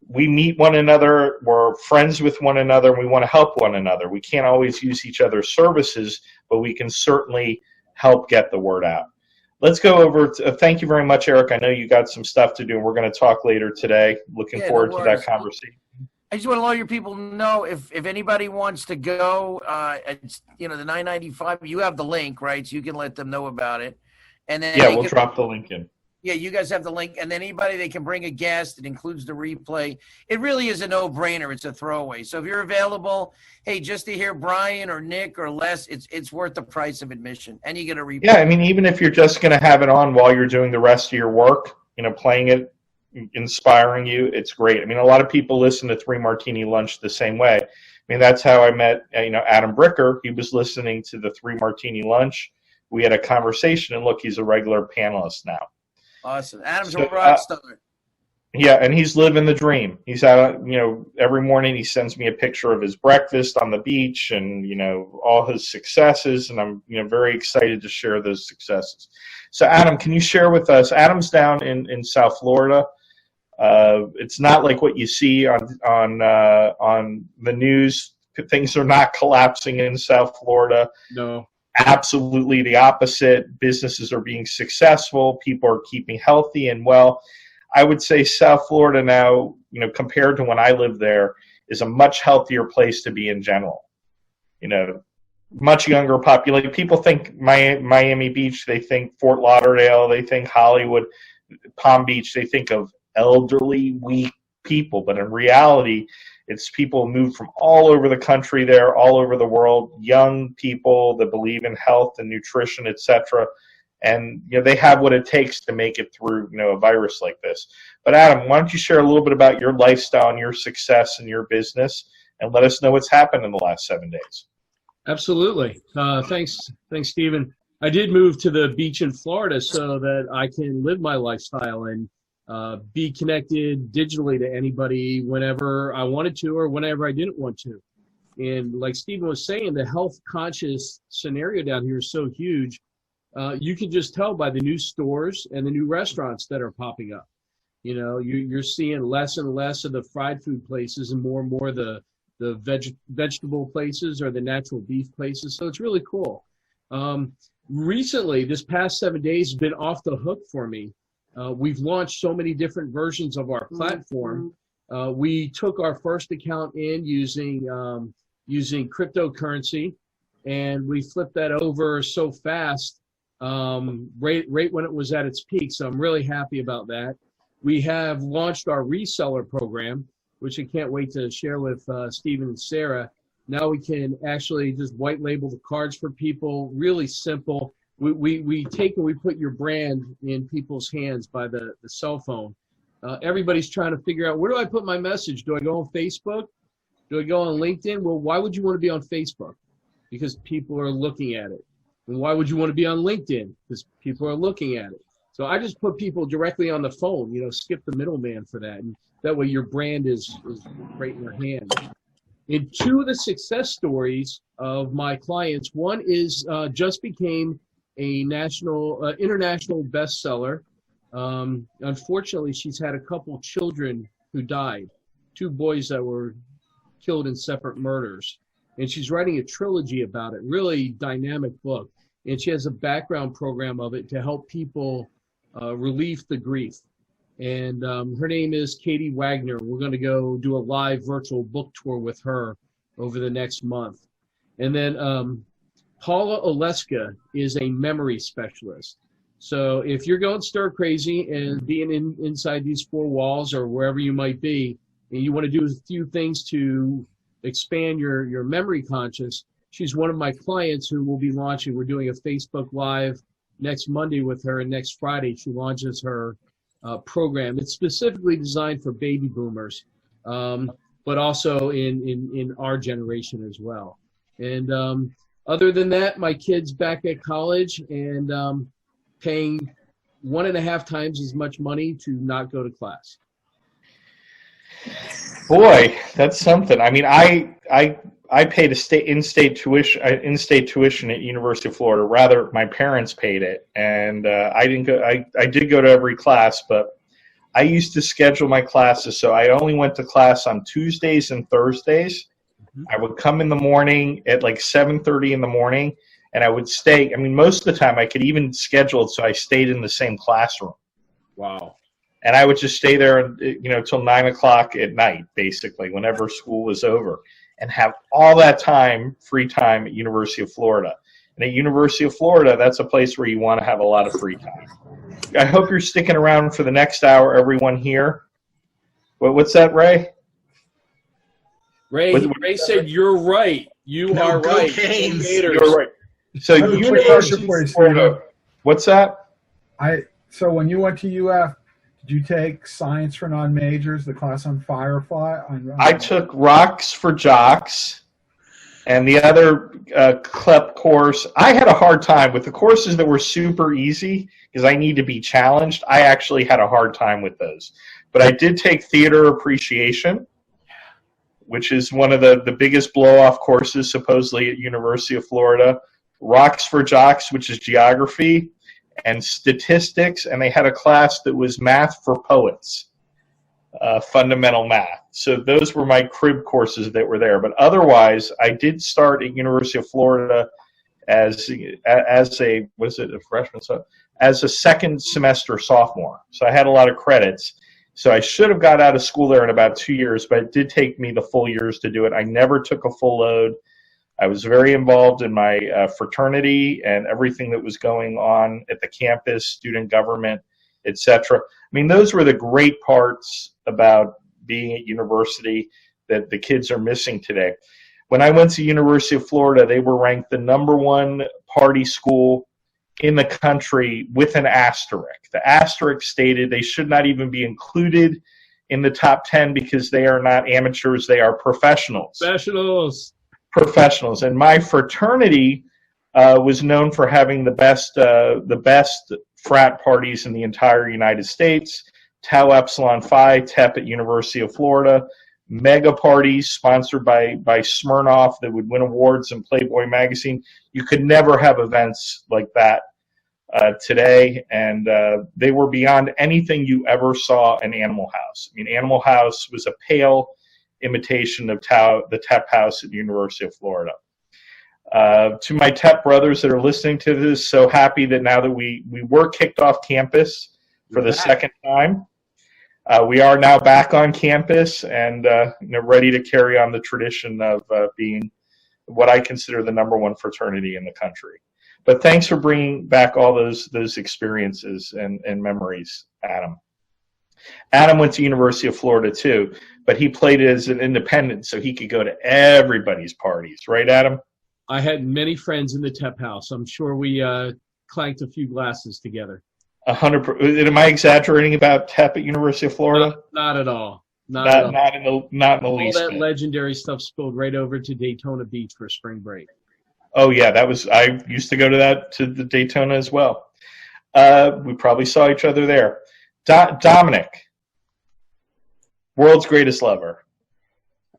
We meet one another, we're friends with one another, and we want to help one another. We can't always use each other's services, but we can certainly help get the word out. Let's go over to, thank you very much, Eric. I know you got some stuff to do, and we're going to talk later today. Looking forward to that conversation. I just want to let your people know if anybody wants to go, it's, the $9.95. You have the link, right? So you can let them know about it. And then we'll drop the link in. Yeah, you guys have the link, and then anybody, they can bring a guest. It includes the replay. It really is a no-brainer. It's a throwaway. So if you're available, hey, just to hear Brian or Nick or Les, it's worth the price of admission, and you get a replay. Yeah, I mean, even if you're just going to have it on while you're doing the rest of your work, playing it, inspiring you, it's great. I mean, a lot of people listen to Three Martini Lunch the same way. I mean, that's how I met, Adam Bricker. He was listening to the Three Martini Lunch. We had a conversation, and look, he's a regular panelist now. Awesome. Adam's a rock star. Yeah, and he's living the dream. He's out, every morning he sends me a picture of his breakfast on the beach and, all his successes, and I'm, very excited to share those successes. So, Adam, can you share with us? Adam's down in South Florida. It's not like what you see on the news. Things are not collapsing in South Florida. No. Absolutely the opposite. Businesses are being successful. People are keeping healthy and well. I would say South Florida now, compared to when I lived there, is a much healthier place to be in general. Much younger population. People think Miami Beach, they think Fort Lauderdale, they think Hollywood, Palm Beach, they think of elderly, weak people. But in reality, it's people moved from all over the country there, all over the world, young people that believe in health and nutrition, etc. And they have what it takes to make it through a virus like this. But Adam, why don't you share a little bit about your lifestyle and your success in your business, and let us know what's happened in the last 7 days. Absolutely. Thanks, Stephen. I did move to the beach in Florida so that I can live my lifestyle and be connected digitally to anybody whenever I wanted to or whenever I didn't want to. And like Stephen was saying, the health conscious scenario down here is so huge. You can just tell by the new stores and the new restaurants that are popping up. You're seeing less and less of the fried food places and more the vegetable places or the natural beef places. So it's really cool. Recently, this past 7 days has been off the hook for me. We've launched so many different versions of our platform. We took our first account in using cryptocurrency, and we flipped that over so fast, right when it was at its peak. So I'm really happy about that. We have launched our reseller program, which I can't wait to share with Stephen and Sarah. Now we can actually just white label the cards for people, really simple. We take and we put your brand in people's hands by the cell phone. Everybody's trying to figure out, where do I put my message? Do I go on Facebook? Do I go on LinkedIn? Well, why would you want to be on Facebook? Because people are looking at it. And why would you want to be on LinkedIn? Because people are looking at it. So I just put people directly on the phone, skip the middleman for that. And that way your brand is right in your hand. And two of the success stories of my clients, one is just became a international bestseller. Unfortunately, she's had a couple children who died, 2 boys that were killed in separate murders. And she's writing a trilogy about it, really dynamic book. And she has a background program of it to help people relieve the grief. And her name is Katie Wagner. We're going to go do a live virtual book tour with her over the next month. And then Paula Oleska is a memory specialist. So if you're going stir crazy and being inside these 4 walls or wherever you might be, and you want to do a few things to expand your memory conscious, she's one of my clients who will be launching. We're doing a Facebook Live next Monday with her, and next Friday she launches her program. It's specifically designed for baby boomers, but also in our generation as well. And other than that, my kid's back at college and paying 1.5 times as much money to not go to class. Boy, that's something. I mean, I paid in-state tuition at University of Florida. Rather, my parents paid it, and I didn't go. I did go to every class, but I used to schedule my classes so I only went to class on Tuesdays and Thursdays. Mm-hmm. I would come in the morning at like 7:30 in the morning, and I would stay. I mean, most of the time I could even schedule it so I stayed in the same classroom. Wow. And I would just stay there, till 9 o'clock at night, basically, whenever school was over, and have all that time, free time at University of Florida. And at University of Florida, that's a place where you want to have a lot of free time. I hope you're sticking around for the next hour, everyone here. What's that, Ray? Ray said you're right. You are go right. Canes. Gators. You're right. So I have a quick question for you, Stephen. What's that? So when you went to UF, did you take science for non-majors, the class on Firefly? I took Rocks for Jocks, and the other CLEP course. I had a hard time with the courses that were super easy because I need to be challenged. I actually had a hard time with those. But I did take Theater Appreciation, which is one of the biggest blow-off courses supposedly at University of Florida. Rocks for Jocks, which is geography, and statistics, and they had a class that was math for poets, fundamental math. So those were my crib courses that were there. But otherwise, I did start at University of Florida as a freshman? So as a second semester sophomore. So I had a lot of credits. So I should have got out of school there in about 2 years, but it did take me the full years to do it. I never took a full load. I was very involved in my fraternity and everything that was going on at the campus, student government, etc. I mean, those were the great parts about being at university that the kids are missing today. When I went to University of Florida, they were ranked the #1 party school in the country with an asterisk. The asterisk stated they should not even be included in the top 10 because they are not amateurs, they are professionals. Professionals. And my fraternity was known for having the best frat parties in the entire United States. Tau Epsilon Phi, TEP at University of Florida, mega parties sponsored by Smirnoff that would win awards in Playboy magazine. You could never have events like that today, and they were beyond anything you ever saw in Animal House. I mean, Animal House was a pale imitation of the TEP house at the University of Florida. To my TEP brothers that are listening to this, so happy that now that we were kicked off campus for the second time, we are now back on campus and ready to carry on the tradition of being what I consider the #1 fraternity in the country. But thanks for bringing back all those experiences and memories, Adam. Adam went to University of Florida too, but he played as an independent, so he could go to everybody's parties, right, Adam? I had many friends in the TEP house. I'm sure we clanked a few glasses together. 100%. Am I exaggerating about TEP at University of Florida? Not at all. Not in the least. All that legendary stuff spilled right over to Daytona Beach for spring break. Oh yeah, I used to go to the Daytona as well. We probably saw each other there. Domenic, world's greatest lover.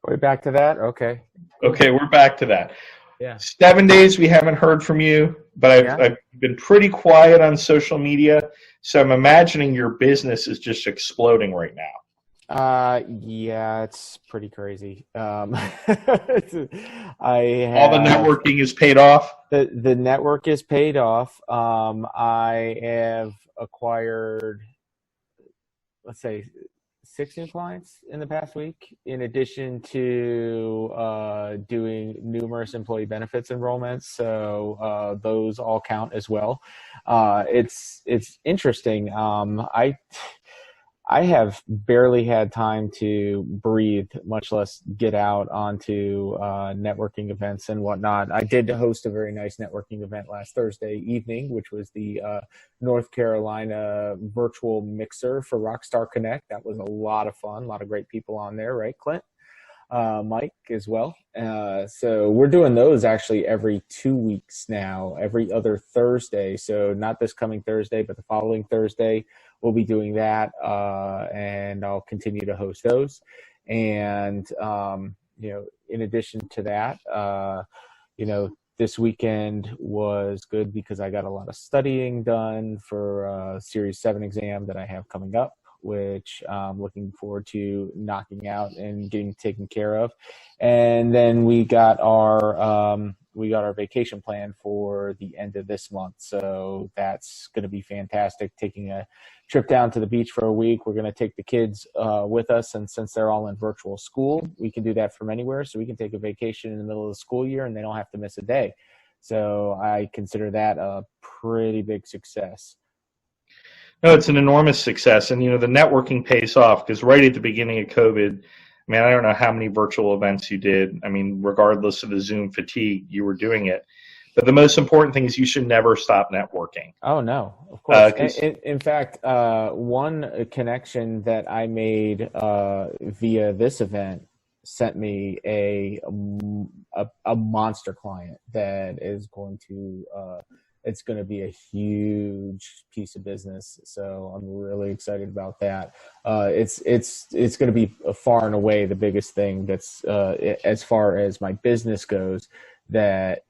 Are we back to that? Okay. Okay, we're back to that. Yeah. 7 days we haven't heard from you, but I've been pretty quiet on social media, so I'm imagining your business is just exploding right now. Yeah, it's pretty crazy. All the networking is paid off. The network is paid off. I have acquired, let's say, 6 new clients in the past week, in addition to doing numerous employee benefits enrollments. So those all count as well. It's interesting. I have barely had time to breathe, much less get out onto networking events and whatnot. I did host a very nice networking event last Thursday evening, which was the North Carolina virtual mixer for Rockstar Connect. That was a lot of fun, a lot of great people on there, right, Clint? Mike as well. So we're doing those actually every 2 weeks now, every other Thursday. So not this coming Thursday, but the following Thursday, we'll be doing that. And I'll continue to host those. And, in addition to that, this weekend was good because I got a lot of studying done for a Series 7 exam that I have coming up, which I'm looking forward to knocking out and getting taken care of. And then we got our vacation plan for the end of this month. So that's going to be fantastic, taking a trip down to the beach for a week. We're going to take the kids with us, and since they're all in virtual school, we can do that from anywhere. So we can take a vacation in the middle of the school year and they don't have to miss a day. So I consider that a pretty big success. No, it's an enormous success. And, the networking pays off because right at the beginning of COVID, man, I don't know how many virtual events you did. I mean, regardless of the Zoom fatigue, you were doing it. But the most important thing is you should never stop networking. Oh, no, of course. In fact, one connection that I made via this event sent me a monster client that is going to it's going to be a huge piece of business. So I'm really excited about that. It's going to be far and away the biggest thing that's as far as my business goes, that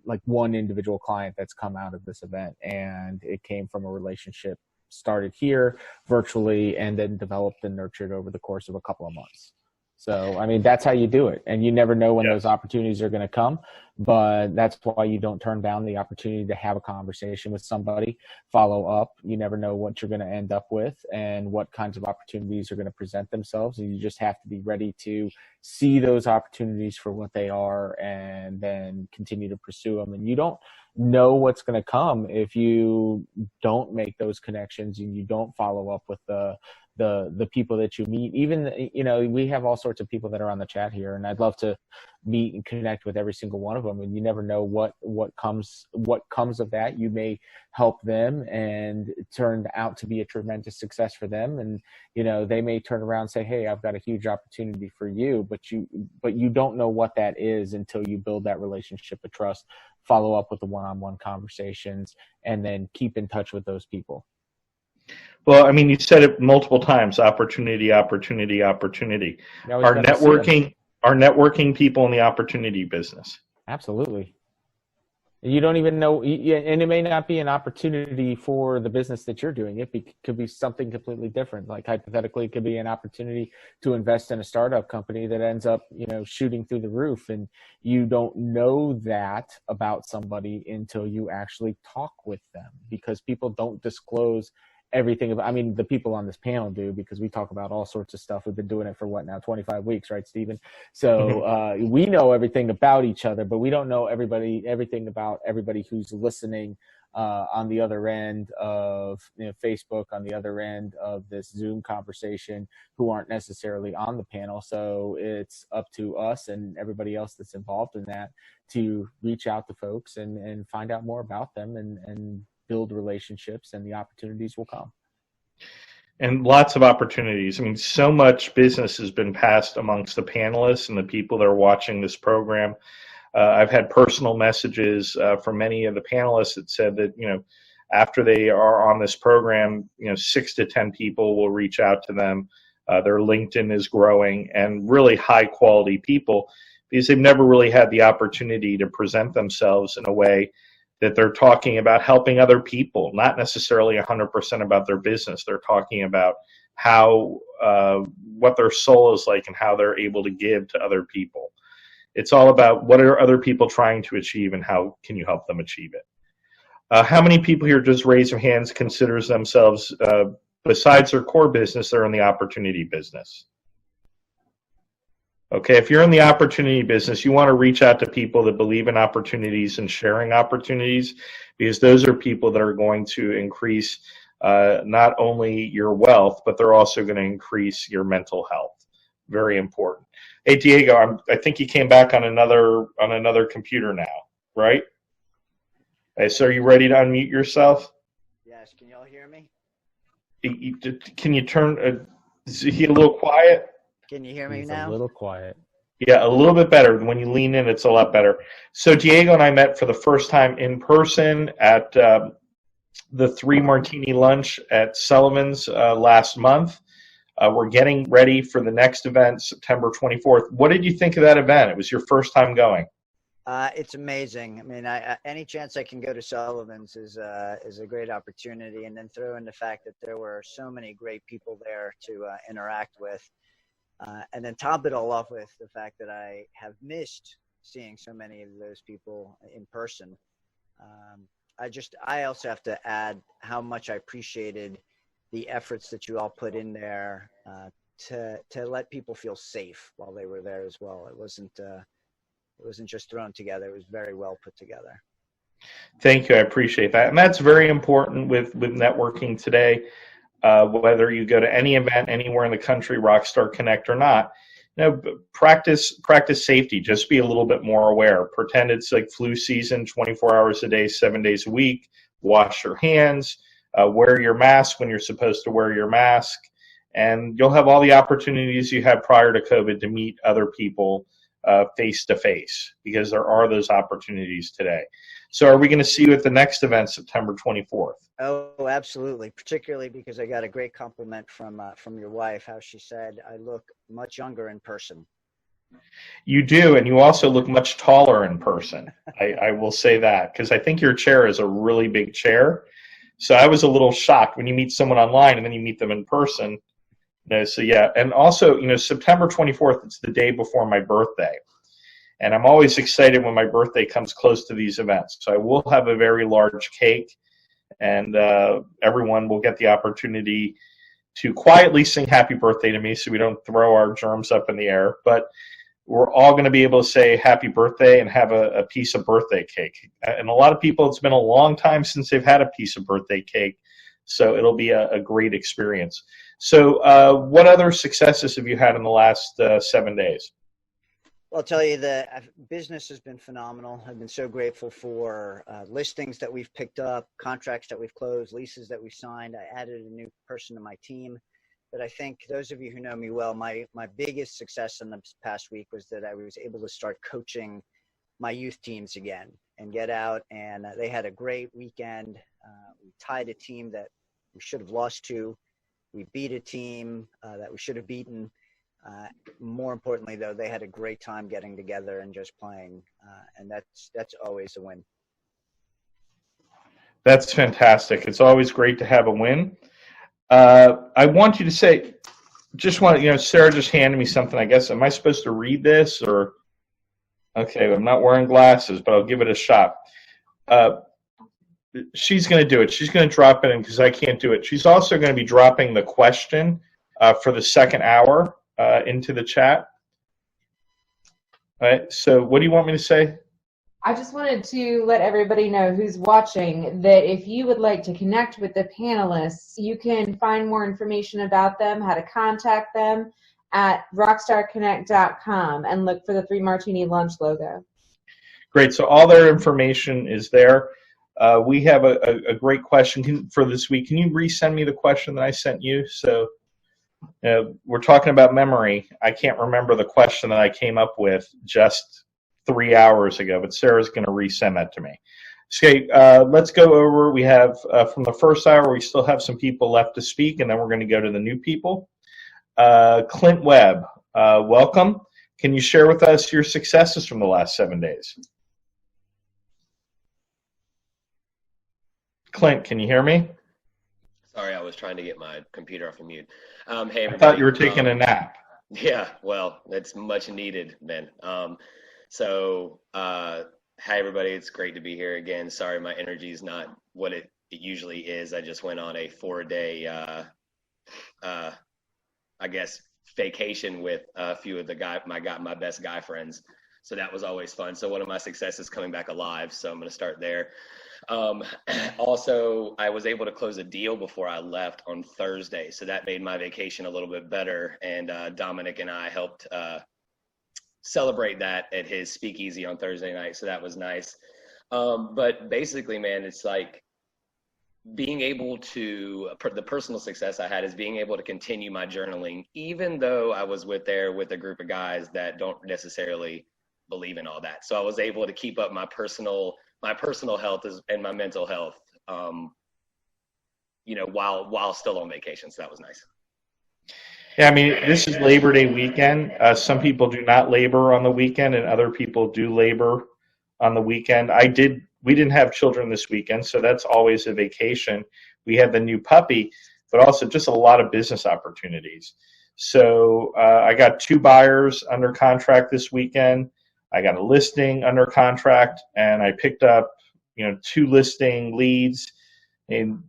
like one individual client that's come out of this event, and it came from a relationship started here virtually and then developed and nurtured over the course of a couple of months. So, I mean, that's how you do it. And you never know when those opportunities are going to come, but that's why you don't turn down the opportunity to have a conversation with somebody, follow up. You never know what you're going to end up with and what kinds of opportunities are going to present themselves. And you just have to be ready to see those opportunities for what they are and then continue to pursue them. And you don't know what's going to come if you don't make those connections and you don't follow up with the people that you meet. Even, we have all sorts of people that are on the chat here, and I'd love to meet and connect with every single one of them. And you never know what comes of that. You may help them and it turned out to be a tremendous success for them. And, they may turn around and say, hey, I've got a huge opportunity for you, but you don't know what that is until you build that relationship of trust, follow up with the one-on-one conversations, and then keep in touch with those people. Well, I mean, you said it multiple times: opportunity, opportunity, opportunity. Our networking people in the opportunity business. Absolutely. You don't even know, and it may not be an opportunity for the business that you're doing. It could be something completely different. Like hypothetically, it could be an opportunity to invest in a startup company that ends up, shooting through the roof, and you don't know that about somebody until you actually talk with them, because people don't disclose everything about, the people on this panel do, because we talk about all sorts of stuff. We've been doing it for 25 weeks, right, Stephen? So we know everything about each other, but we don't know everything about everybody who's listening on the other end of Facebook, on the other end of this Zoom conversation, who aren't necessarily on the panel. So it's up to us and everybody else that's involved in that to reach out to folks and find out more about them and build relationships, and the opportunities will come. And lots of opportunities. I mean, so much business has been passed amongst the panelists and the people that are watching this program. I've had personal messages from many of the panelists that said that, after they are on this program, 6 to 10 people will reach out to them. Their LinkedIn is growing, and really high quality people, because they've never really had the opportunity to present themselves in a way that they're talking about helping other people, not necessarily 100% about their business. They're talking about how, what their soul is like and how they're able to give to other people. It's all about what are other people trying to achieve and how can you help them achieve it. How many people here, just raise your hands, considers themselves, besides their core business, they're in the opportunity business? Okay, if you're in the opportunity business, you want to reach out to people that believe in opportunities and sharing opportunities, because those are people that are going to increase not only your wealth, but they're also going to increase your mental health. Very important. Hey, Diego, I think you came back on another computer now, right? Okay, so are you ready to unmute yourself? Yes. Can you all hear me? Can you turn? Is he a little quiet? Can you hear me He's now? A little quiet. Yeah, a little bit better. When you lean in, it's a lot better. So Diego and I met for the first time in person at the 3 Martini lunch at Sullivan's last month. We're getting ready for the next event, September 24th. What did you think of that event? It was your first time going. It's amazing. I mean, any chance I can go to Sullivan's is a great opportunity, and then throw in the fact that there were so many great people there to interact with. And then top it all off with the fact that I have missed seeing so many of those people in person. I also have to add how much I appreciated the efforts that you all put in there to let people feel safe while they were there as well. It It wasn't just thrown together. It was very well put together. Thank you. I appreciate that. And that's very important with networking today. Whether you go to any event anywhere in the country, Rockstar Connect or not, practice safety. Just be a little bit more aware. Pretend it's like flu season, 24 hours a day, 7 days a week. Wash your hands. Wear your mask when you're supposed to wear your mask. And you'll have all the opportunities you had prior to COVID to meet other people face to face, because there are those opportunities today. So are we going to see you at the next event, September 24th? Oh, absolutely. Particularly because I got a great compliment from your wife, how she said, I look much younger in person. You do, and you also look much taller in person. I will say that, because I think your chair is a really big chair. So I was a little shocked when you meet someone online and then you meet them in person. So yeah, and also, September 24th, it's the day before my birthday. And I'm always excited when my birthday comes close to these events. So I will have a very large cake, and everyone will get the opportunity to quietly sing happy birthday to me so we don't throw our germs up in the air. But we're all going to be able to say happy birthday and have a piece of birthday cake. And a lot of people, it's been a long time since they've had a piece of birthday cake. So it'll be a great experience. So what other successes have you had in the last 7 days? Well, I'll tell you that business has been phenomenal. I've been so grateful for listings that we've picked up, contracts that we've closed, leases that we've signed. I added a new person to my team. But I think those of you who know me well, my biggest success in the past week was that I was able to start coaching my youth teams again and get out. And they had a great weekend. We tied a team that we should have lost to. We beat a team that we should have beaten. More importantly, though, they had a great time getting together and just playing, and that's always a win. That's fantastic. It's always great to have a win. I want you to say, Sarah just handed me something. I guess, am I supposed to read this or? Okay, I'm not wearing glasses, but I'll give it a shot. She's going to do it. She's going to drop it in because I can't do it. She's also going to be dropping the question for the second hour into the chat. All right, so what do you want me to say? I just wanted to let everybody know who's watching that if you would like to connect with the panelists, you can find more information about them, how to contact them at rockstarconnect.com and look for the 3 Martini Lunch logo. Great, so all their information is there. We have a great question for this week. Can you resend me the question that I sent you? So we're talking about memory. I can't remember the question that I came up with just 3 hours ago, but Sarah's going to resend that to me. Okay, let's go over. We have from the first hour, we still have some people left to speak, and then we're going to go to the new people. Clint Webb, welcome. Can you share with us your successes from the last 7 days? Clint, can you hear me? Sorry, I was trying to get my computer off of mute. Hey, everybody. I thought you were taking a nap. Yeah, well, it's much needed, Ben. Hi, everybody. It's great to be here again. Sorry, my energy is not what it usually is. I just went on a 4-day, I guess, vacation with a few of my best guy friends. So that was always fun. So one of my successes coming back alive. So I'm going to start there. Also, I was able to close a deal before I left on Thursday. So that made my vacation a little bit better. And Domenic and I helped celebrate that at his speakeasy on Thursday night. So that was nice. But basically, man, it's like being able to, the personal success I had is being able to continue my journaling, even though I was with a group of guys that don't necessarily believe in all that. So I was able to keep up my personal health and my mental health, while still on vacation. So that was nice. Yeah, I mean, this is Labor Day weekend. Some people do not labor on the weekend, and other people do labor on the weekend. We didn't have children this weekend, so that's always a vacation. We had the new puppy, but also just a lot of business opportunities. So I got 2 buyers under contract this weekend. I got a listing under contract, and I picked up, 2 listing leads. And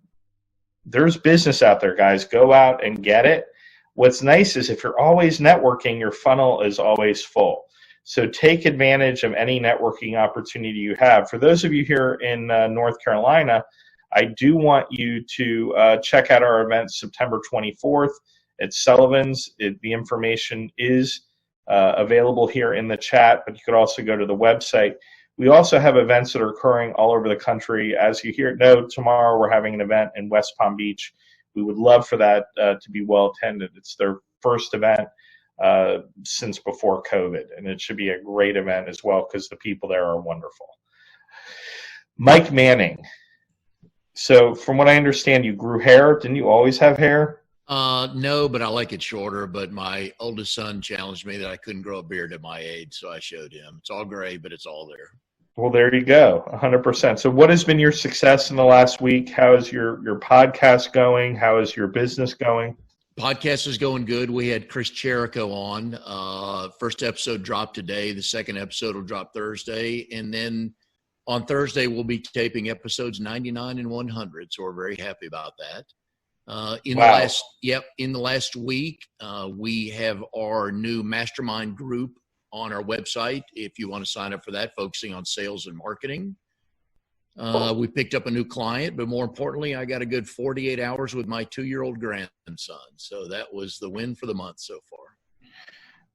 there's business out there, guys. Go out and get it. What's nice is if you're always networking, your funnel is always full. So take advantage of any networking opportunity you have. For those of you here in North Carolina, I do want you to check out our event September 24th at Sullivan's. The information is available here in the chat, but you could also go to the website. We also have events that are occurring all over the country. As you know, tomorrow we're having an event in West Palm Beach. We would love for that to be well attended. It's their first event since before COVID, and it should be a great event as well because the people there are wonderful. Mike Manning. So from what I understand, you grew hair. Didn't you always have hair? No, but I like it shorter. But my oldest son challenged me that I couldn't grow a beard at my age, so I showed him. It's all gray, but it's all there. Well, there you go, 100%. So what has been your success in the last week? How is your podcast going? How is your business going? Podcast is going good. We had Chris Cherico on. First episode dropped today. The second episode will drop Thursday. And then on Thursday, we'll be taping episodes 99 and 100. So we're very happy about that. In the last week, we have our new mastermind group on our website if you want to sign up for that, focusing on sales and marketing. We picked up a new client, but more importantly, I got a good 48 hours with my 2-year-old grandson. So that was the win for the month so far.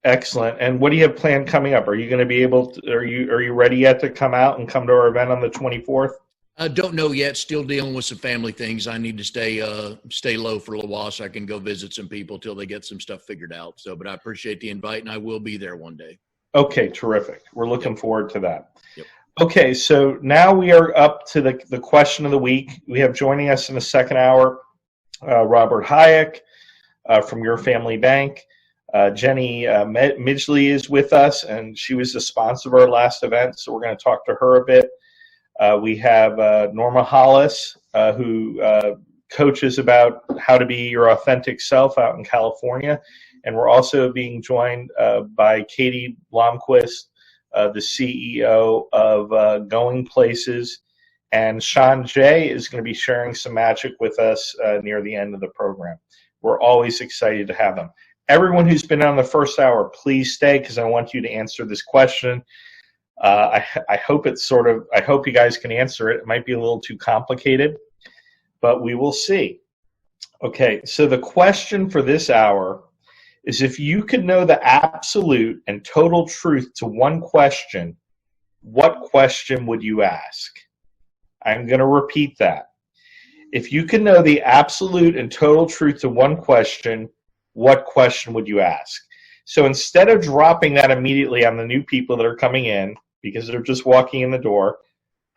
Excellent. And what do you have planned coming up? Are you going to be able to, are you ready yet to come out and come to our event on the 24th? I don't know yet. Still dealing with some family things. I need to stay low for a little while so I can go visit some people till they get some stuff figured out. So, but I appreciate the invite, and I will be there one day. Okay, terrific. We're looking forward to that. Yep. Okay, so now we are up to the question of the week. We have joining us in the second hour, Robert Hayek from Your Family Bank. Jenny Midgley is with us, and she was the sponsor of our last event, so we're going to talk to her a bit. We have Norma Hollis, who coaches about how to be your authentic self out in California. And we're also being joined by Katie Blomquist, the CEO of Going Places. And Shaun J is going to be sharing some magic with us near the end of the program. We're always excited to have them. Everyone who's been on the first hour, please stay because I want you to answer this question. I hope I hope you guys can answer it. It might be a little too complicated, but we will see. Okay, so the question for this hour is, if you could know the absolute and total truth to one question, what question would you ask? I'm going to repeat that. If you could know the absolute and total truth to one question, what question would you ask? So instead of dropping that immediately on the new people that are coming in, because they're just walking in the door,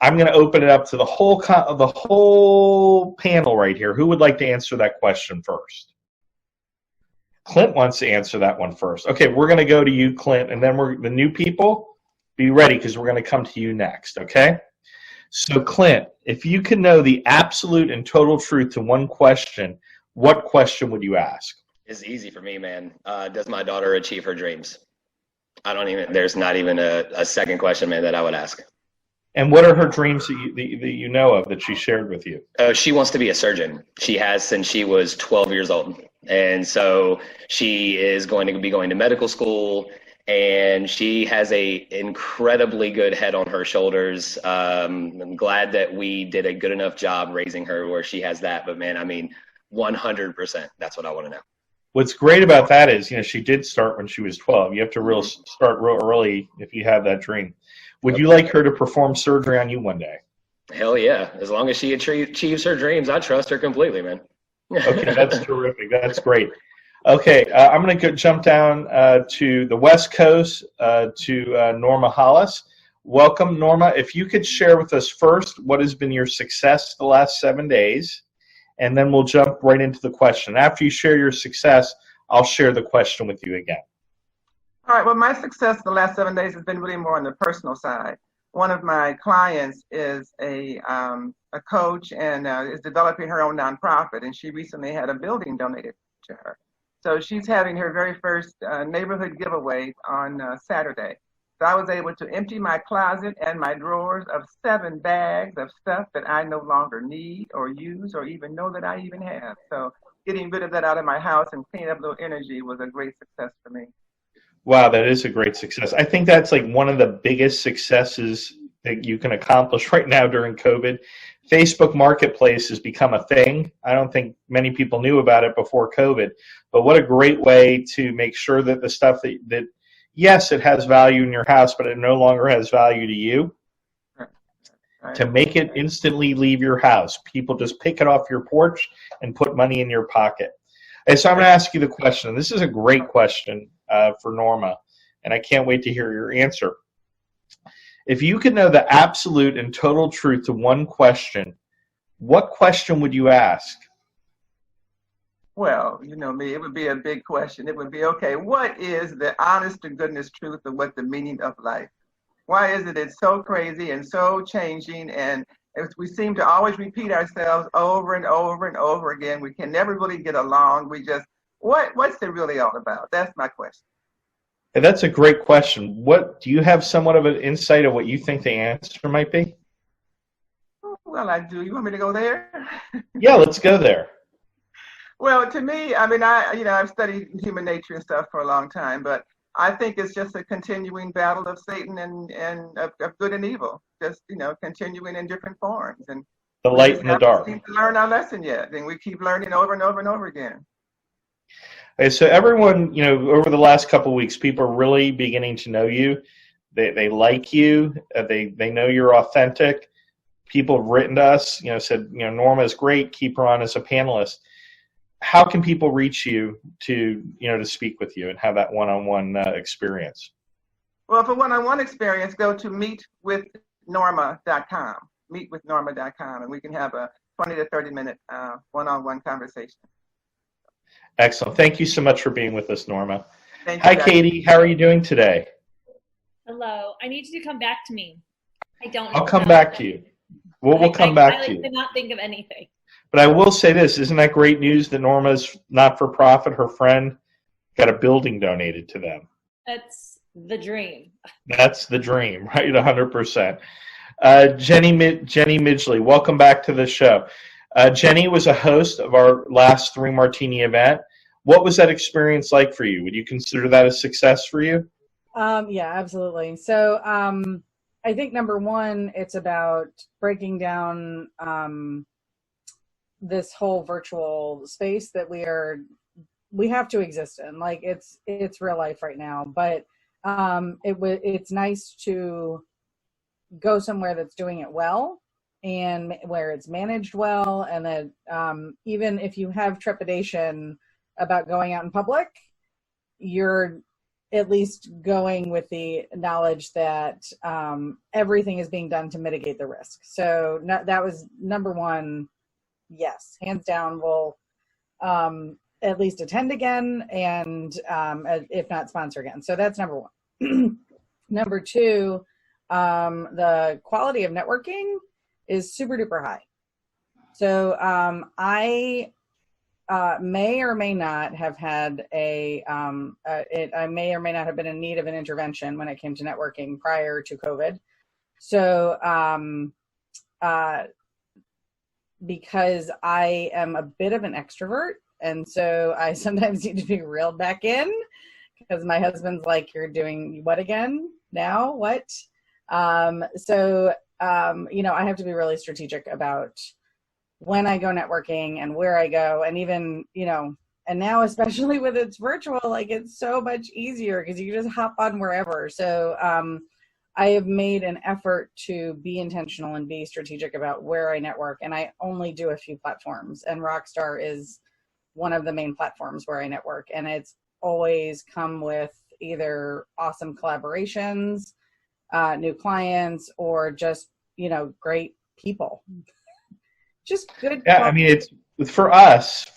I'm going to open it up to the whole panel right here. Who would like to answer that question first? Clint wants to answer that one first. Okay, we're going to go to you, Clint, and then the new people, be ready because we're going to come to you next, okay? So, Clint, if you could know the absolute and total truth to one question, what question would you ask? It's easy for me, man. Does my daughter achieve her dreams? There's not even a second question, man, that I would ask. And what are her dreams that you know of that she shared with you? She wants to be a surgeon. She has since she was 12 years old. And so she is going to be going to medical school, and she has a incredibly good head on her shoulders. I'm glad that we did a good enough job raising her where she has that. But, man, 100%. That's what I want to know. What's great about that is, she did start when she was 12. You have to start real early if you have that dream. Would you like her to perform surgery on you one day? Hell yeah. As long as she achieves her dreams, I trust her completely, man. Okay, that's terrific. That's great. Okay, I'm going to jump down to the West Coast to Norma Hollis. Welcome, Norma. If you could share with us first what has been your success the last 7 days, and then we'll jump right into the question. After you share your success, I'll share the question with you again. All right. Well, my success the last 7 days has been really more on the personal side. One of my clients is a coach and is developing her own nonprofit, and she recently had a building donated to her. So she's having her very first neighborhood giveaway on Saturday. So I was able to empty my closet and my drawers of 7 bags of stuff that I no longer need or use or even know that I even have. So getting rid of that out of my house and cleaning up a little energy was a great success for me. Wow, that is a great success. I think that's like one of the biggest successes that you can accomplish right now during COVID. Facebook Marketplace has become a thing. I don't think many people knew about it before COVID, but what a great way to make sure that the stuff that yes, it has value in your house, but it no longer has value to you, to make it instantly leave your house. People just pick it off your porch and put money in your pocket. And so I'm going to ask you the question. This is a great question for Norma, and I can't wait to hear your answer. If you could know the absolute and total truth to one question, what question would you ask? Well, you know me, it would be a big question. It would be, okay, what is the honest to goodness truth of what the meaning of life? Why is it it's so crazy and so changing, and we seem to always repeat ourselves over and over and over again. We can never really get along. We just, what's it really all about? That's my question. And that's a great question. What do you have somewhat of an insight of what you think the answer might be? Well, I do. You want me to go there? Yeah, let's go there. Well, to me, I mean, I've studied human nature and stuff for a long time, but I think it's just a continuing battle of Satan and of good and evil, just, continuing in different forms. And the light and the dark. We haven't seemed to learn our lesson yet, and we keep learning over and over and over again. Okay, so everyone, over the last couple of weeks, people are really beginning to know you. They like you. They know you're authentic. People have written to us, said, Norma is great. Keep her on as a panelist. How can people reach you to speak with you and have that one-on-one experience? Well, for one-on-one experience, go to meetwithnorma.com, meetwithnorma.com, and we can have a 20 to 30-minute one-on-one conversation. Excellent. Thank you so much for being with us, Norma. Hi, Katie. How are you doing today? Hello. I need you to come back to me. I'll come back to you. We'll come back to you. I cannot think of anything. But I will say this. Isn't that great news that Norma's not-for-profit, her friend, got a building donated to them? That's the dream. That's the dream, right? 100%. Jenny Midgley, welcome back to the show. Jenny was a host of our last 3 Martini event. What was that experience like for you? Would you consider that a success for you? Yeah, absolutely. So I think number one, it's about breaking down this whole virtual space that we have to exist in. Like it's real life right now, but it's nice to go somewhere that's doing it well and where it's managed well, and that even if you have trepidation about going out in public, you're at least going with the knowledge that everything is being done to mitigate the risk. So that was number one. Yes, hands down, we'll at least attend again, and if not, sponsor again. So that's number one. Number two, the quality of networking is super duper high. So I may or may not have had I may or may not have been in need of an intervention when it came to networking prior to COVID. So because I am a bit of an extrovert, and so I sometimes need to be reeled back in, because my husband's like, you're doing what again? Now what? So I have to be really strategic about when I go networking and where I go, and even, and now especially with it's virtual, like it's so much easier because you can just hop on wherever. So I have made an effort to be intentional and be strategic about where I network, and I only do a few platforms, and Rockstar is one of the main platforms where I network, and it's always come with either awesome collaborations, new clients, or just, great people. Just good. Yeah, I mean, it's for us,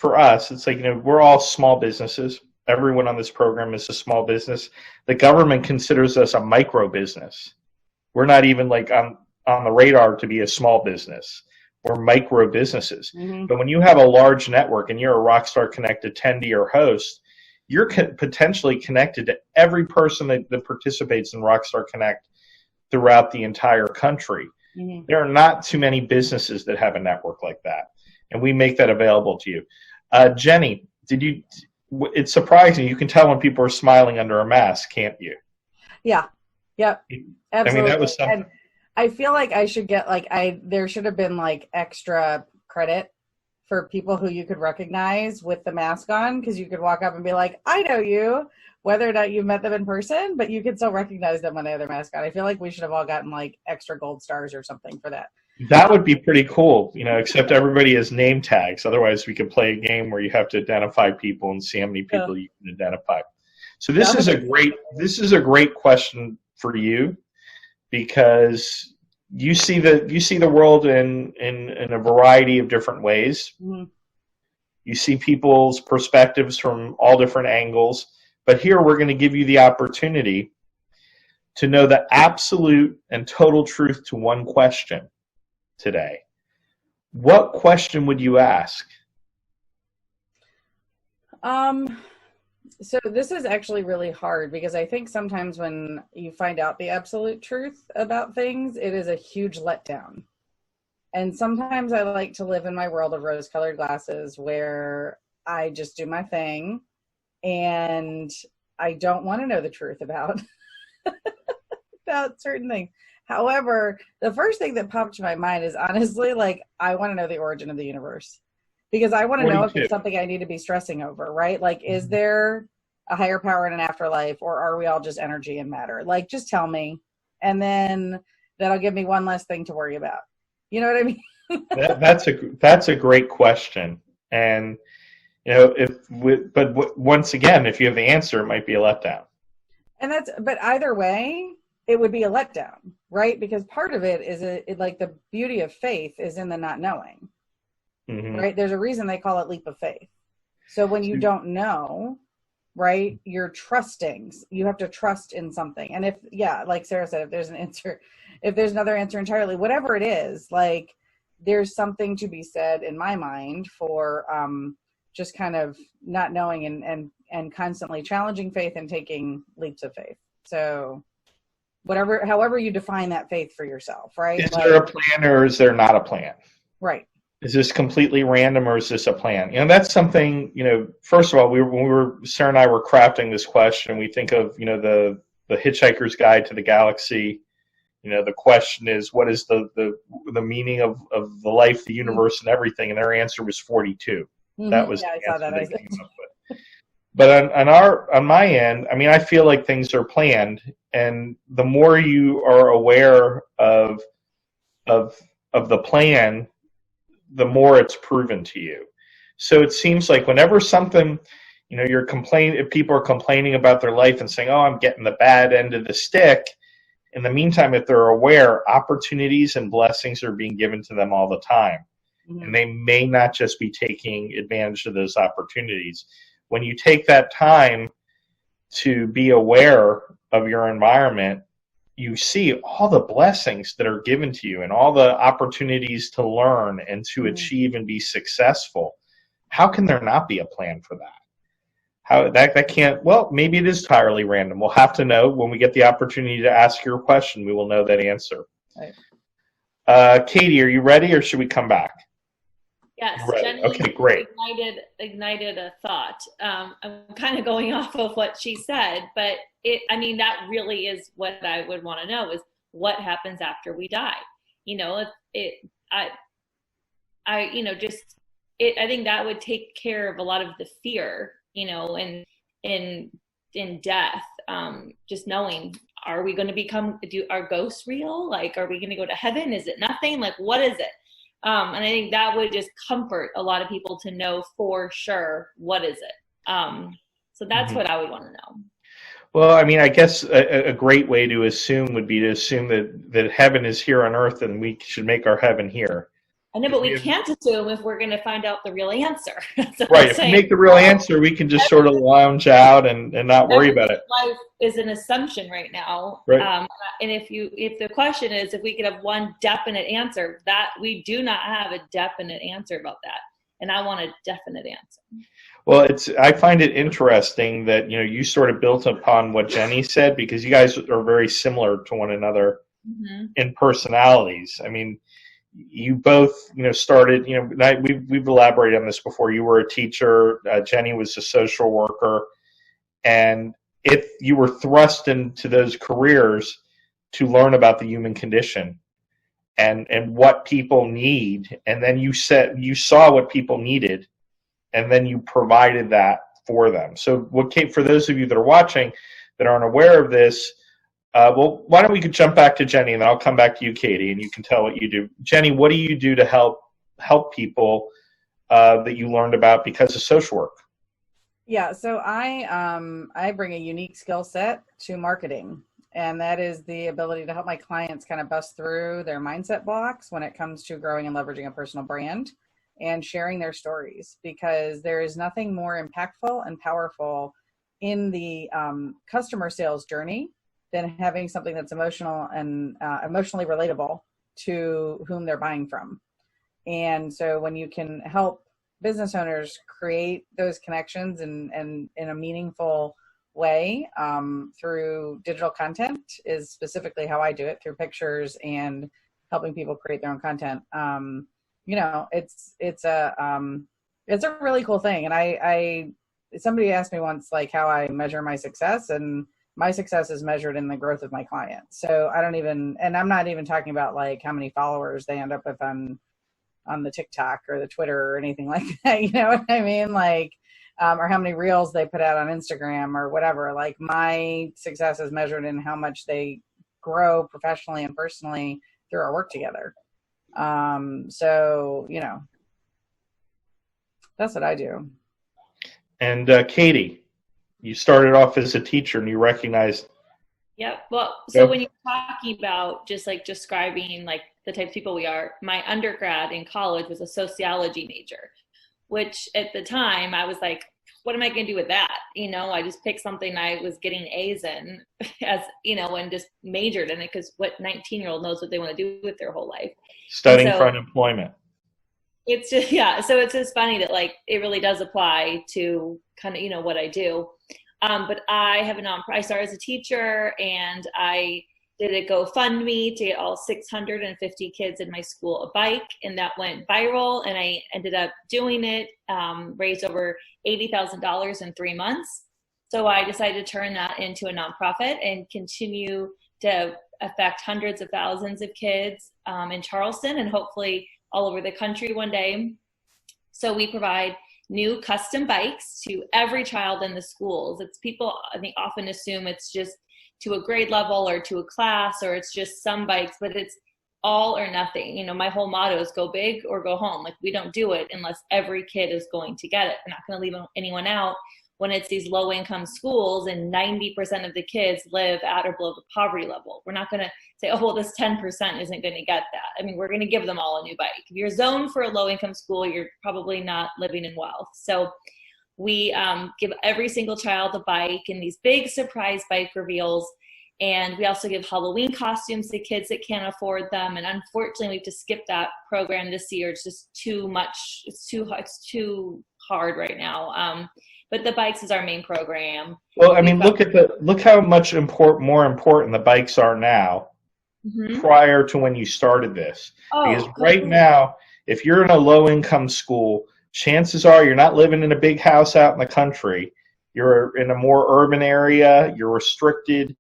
it's like, we're all small businesses. Everyone on this program is a small business. The government considers us a micro business. We're not even like on the radar to be a small business. We're micro businesses. Mm-hmm. But when you have a large network and you're a Rockstar Connect attendee or host, you're potentially connected to every person that participates in Rockstar Connect throughout the entire country. Mm-hmm. There are not too many businesses that have a network like that, and we make that available to you. Jenny, it's surprising. You can tell when people are smiling under a mask, can't you? Yeah. Yep. Absolutely. I mean, that was something. And I feel like I should get there should have been extra credit for people who you could recognize with the mask on, because you could walk up and be like, I know you, whether or not you met them in person, but you could still recognize them when they have their mask on. I feel like we should have all gotten extra gold stars or something for that. That would be pretty cool, except everybody has name tags. Otherwise, we could play a game where you have to identify people and see how many people you can identify. So this is a great question for you, because you see the world in a variety of different ways. Mm-hmm. You see people's perspectives from all different angles, but here we're going to give you the opportunity to know the absolute and total truth to one question today. What question would you ask? So this is actually really hard, because I think sometimes when you find out the absolute truth about things, it is a huge letdown. And sometimes I like to live in my world of rose-colored glasses where I just do my thing and I don't want to know the truth about certain things. However, the first thing that popped to my mind is honestly, I want to know the origin of the universe. Because I want to know if it's something I need to be stressing over, right? Is there a higher power in an afterlife, or are we all just energy and matter? Just tell me, and then that'll give me one less thing to worry about. You know what I mean? That's a great question, and once again, if you have the answer, it might be a letdown. But either way, it would be a letdown, right? Because part of it is the beauty of faith is in the not knowing. Mm-hmm. Right? There's a reason they call it leap of faith. So when you don't know, right, you're trusting. You have to trust in something. And like Sarah said, if there's an answer, if there's another answer entirely, whatever it is, there's something to be said in my mind for just kind of not knowing and constantly challenging faith and taking leaps of faith. So however you define that faith for yourself, right? Is there a plan, or is there not a plan? Right. Is this completely random, or is this a plan? That's something, first of all, Sarah and I were crafting this question, we think of, the Hitchhiker's Guide to the Galaxy. The question is, what is the meaning of the life, the universe, and everything? And their answer was 42. Mm-hmm. That was I saw that. they came up with. But on my end, I feel like things are planned, and the more you are aware of the plan, the more it's proven to you. So it seems like whenever something, if people are complaining about their life and saying, oh, I'm getting the bad end of the stick, in the meantime, if they're aware, opportunities and blessings are being given to them all the time. Mm-hmm. And they may not just be taking advantage of those opportunities. When you take that time to be aware of your environment, you see all the blessings that are given to you and all the opportunities to learn and to achieve and be successful. How can there not be a plan for that? That can't, well, maybe it is entirely random. We'll have to know when we get the opportunity to ask your question. We will know that answer. Right. Katie, are you ready, or should we come back? Yes. Jenny, okay, great. Ignited a thought. I'm kind of going off of what she said, but that really is what I would want to know, is what happens after we die. I think that would take care of a lot of the fear, in death. Just knowing, are we going to are ghosts real? Are we going to go to heaven? Is it nothing? What is it? And I think that would just comfort a lot of people to know for sure, what is it? So that's what I would want to know. Well, I guess a great way to assume would be to assume that heaven is here on earth and we should make our heaven here. I know, but we can't assume if we're going to find out the real answer. Right. If we make the real answer, we can just sort of lounge out and not worry about it. Life is an assumption right now. Right. And if the question is if we could have one definite answer, that we do not have a definite answer about that. And I want a definite answer. Well, I find it interesting that, you sort of built upon what Jenny said, because you guys are very similar to one another in personalities. you both, started, we've elaborated on this before. You were a teacher. Jenny was a social worker. And if you were thrust into those careers to learn about the human condition and what people need, and then you saw what people needed, and then you provided that for them. So for those of you that are watching that aren't aware of this, why don't we jump back to Jenny, and then I'll come back to you, Katie, and you can tell what you do. Jenny, what do you do to help people that you learned about because of social work? Yeah, so I bring a unique skill set to marketing, and that is the ability to help my clients kind of bust through their mindset blocks when it comes to growing and leveraging a personal brand and sharing their stories, because there is nothing more impactful and powerful in the customer sales journey than having something that's emotional and emotionally relatable to whom they're buying from. And so when you can help business owners create those connections and in a meaningful way through digital content, is specifically how I do it, through pictures and helping people create their own content. It's a really cool thing. And somebody asked me once, like, how I measure my success, and my success is measured in the growth of my clients. So I'm not even talking about like how many followers they end up with on the TikTok or the Twitter or anything like that. You know what I mean? Like, or how many reels they put out on Instagram or whatever. Like, my success is measured in how much they grow professionally and personally through our work together. So, that's what I do. And Katie, you started off as a teacher and you recognized. Yep. Well, so when you're talking about just like describing like the type of people we are, my undergrad in college was a sociology major, which at the time I was like, what am I going to do with that? I just picked something I was getting A's in and just majored in it, because what 19-year-old knows what they want to do with their whole life? Studying for unemployment. It's just, so it's just funny that like it really does apply to kind of, what I do. But I have I started as a teacher, and I did a GoFundMe to get all 650 kids in my school a bike, and that went viral, and I ended up doing it, raised over $80,000 in 3 months. So I decided to turn that into a nonprofit and continue to affect hundreds of thousands of kids in Charleston and hopefully all over the country one day. So we provide new custom bikes to every child in the schools. It's people, I think, often assume it's just to a grade level or to a class, or it's just some bikes, but it's all or nothing. My whole motto is go big or go home. Like, we don't do it unless every kid is going to get it. We're not going to leave anyone out when it's these low income schools and 90% of the kids live at or below the poverty level. We're not going to say, oh, well, this 10% isn't going to get that. I mean, we're going to give them all a new bike. If you're zoned for a low income school, you're probably not living in wealth. So we give every single child a bike and these big surprise bike reveals. And we also give Halloween costumes to kids that can't afford them. And unfortunately, we have to skip that program this year. It's just too much. It's too hard right now. But the bikes is our main program. Well, I mean, look how much more important the bikes are now prior to when you started this. Because right now, if you're in a low-income school, chances are you're not living in a big house out in the country. You're in a more urban area. You're restricted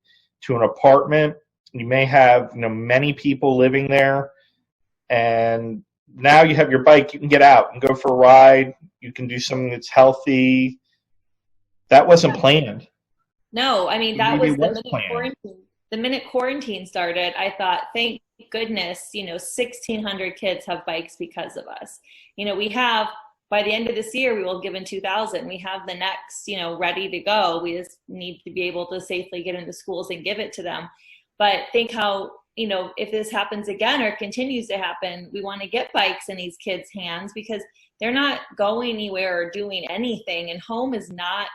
to an apartment. You may have many people living there. And now you have your bike. You can get out and go for a ride. You can do something that's healthy. That wasn't planned. No, I mean, that was the minute quarantine started. I thought, thank goodness, 1,600 kids have bikes because of us. We have, by the end of this year, we will have given 2,000. We have the next, ready to go. We just need to be able to safely get into schools and give it to them. But think how, if this happens again or continues to happen, we want to get bikes in these kids' hands because they're not going anywhere or doing anything. And home is not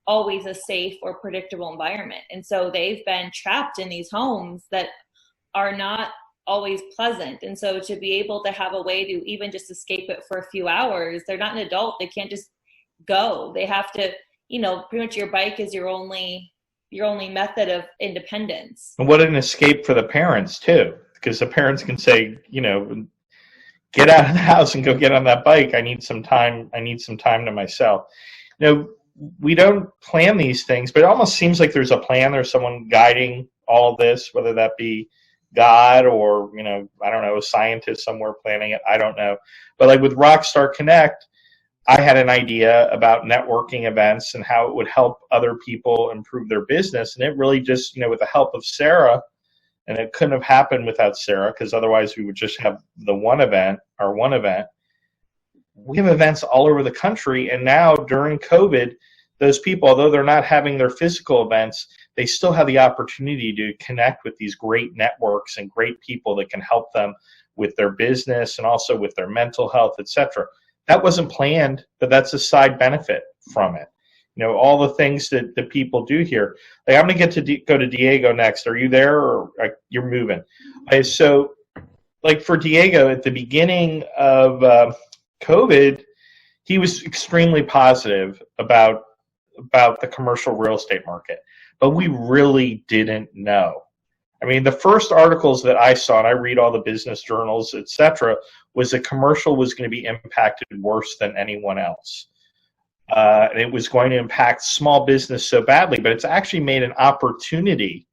always a safe or predictable environment. And so they've been trapped in these homes that are not always pleasant. And so to be able to have a way to even just escape it for a few hours, they're not an adult. They can't just go. They have to, pretty much your bike is your only method of independence. And what an escape for the parents too, because the parents can say, get out of the house and go get on that bike. I need some time. I need some time to myself. You know, we don't plan these things, but it almost seems like there's a plan. There's someone guiding all of this, whether that be God or, you know, I don't know, a scientist somewhere planning it. I don't know. But like with Rockstar Connect, I had an idea about networking events and how it would help other people improve their business. And it really just, you know, with the help of Sarah, and it couldn't have happened without Sarah, because otherwise we would just have the one event. We have events all over the country. And now during COVID, those people, although they're not having their physical events, they still have the opportunity to connect with these great networks and great people that can help them with their business and also with their mental health, etc. That wasn't planned, but that's a side benefit from it. You know, all the things that the people do here. Like, I'm going to get to go to Diego next. Are you there, or you're moving? Okay, so, like for Diego, at the beginning of COVID, he was extremely positive about the commercial real estate market, but we really didn't know. I mean, the first articles that I saw, and I read all the business journals, etc., was that commercial was going to be impacted worse than anyone else. And it was going to impact small business so badly, but it's actually made an opportunity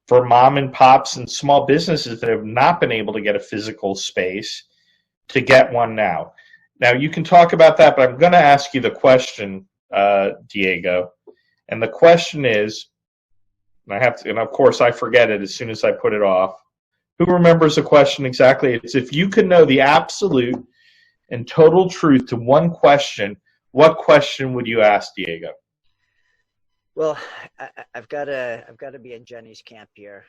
for mom and pops and small businesses that have not been able to get a physical space to get one now. Now, you can talk about that, but I'm going to ask you the question, Diego. And the question is, and of course I forget it as soon as I put it off. Who remembers the question exactly? It's, if you could know the absolute and total truth to one question, what question would you ask, Diego? Well, I've got to be in Jenny's camp here.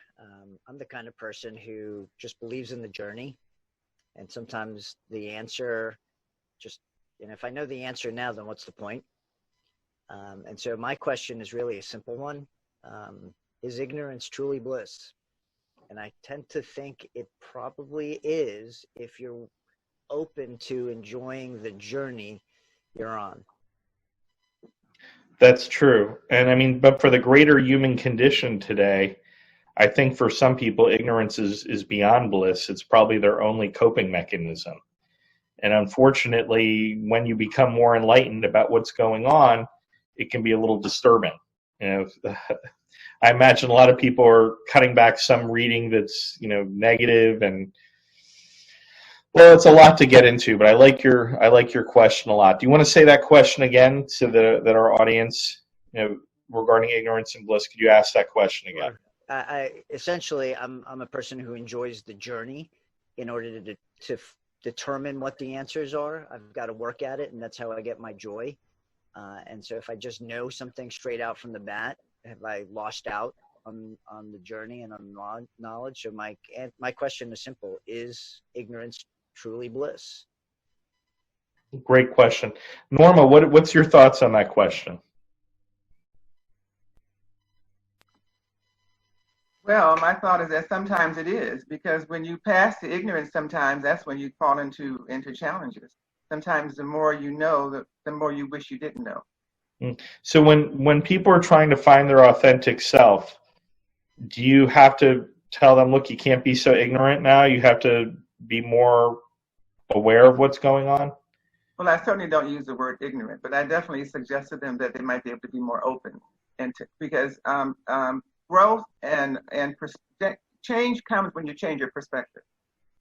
I'm the kind of person who just believes in the journey, and sometimes the answer just, you know, if I know the answer now, then what's the point? And so my question is really a simple one. Is ignorance truly bliss? And I tend to think it probably is if you're open to enjoying the journey you're on. That's true. And I mean, but for the greater human condition today, I think for some people, ignorance is beyond bliss. It's probably their only coping mechanism. And unfortunately, when you become more enlightened about what's going on, it can be a little disturbing. You know, I imagine a lot of people are cutting back some reading that's, you know, negative, and well, it's a lot to get into. But I like your question a lot. Do you want to say that question again so that our audience, you know, regarding ignorance and bliss? Could you ask that question again? Essentially, I'm a person who enjoys the journey. In order to determine what the answers are, I've got to work at it, and that's how I get my joy. And so if I just know something straight out from the bat, have I lost out on the journey and on knowledge? So my question is simple: is ignorance truly bliss? Great question. Norma, what's your thoughts on that question? Well, my thought is that sometimes it is, because when you pass the ignorance, sometimes that's when you fall into challenges. Sometimes the more you know, the more you wish you didn't know. So when people are trying to find their authentic self, do you have to tell them, look, you can't be so ignorant now, you have to be more aware of what's going on? Well, I certainly don't use the word ignorant, but I definitely suggest to them that they might be able to be more open, because growth and change comes when you change your perspective.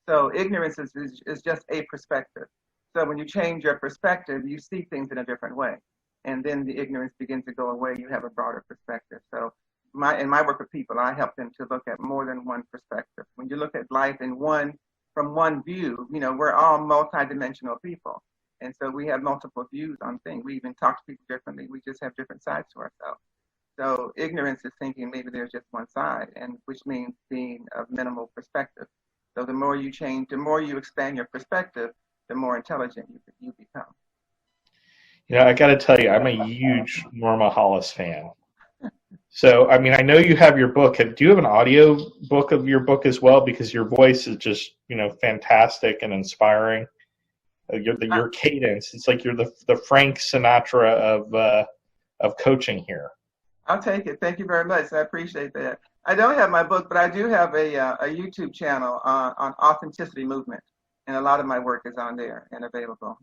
So ignorance is just a perspective. So when you change your perspective, you see things in a different way, and then the ignorance begins to go away. You have a broader perspective. So in my work with people, I help them to look at more than one perspective. When you look at life from one view, you know, we're all multidimensional people. And so we have multiple views on things. We even talk to people differently. We just have different sides to ourselves. So ignorance is thinking maybe there's just one side, and which means being of minimal perspective. So the more you change, the more you expand your perspective, the more intelligent you become. You know, I got to tell you, I'm a huge Norma Hollis fan. So, I mean, I know you have your book. Do you have an audio book of your book as well? Because your voice is just, you know, fantastic and inspiring. Your cadence, it's like you're the Frank Sinatra of coaching here. I'll take it. Thank you very much. I appreciate that. I don't have my book, but I do have a YouTube channel on authenticity movement. And a lot of my work is on there and available.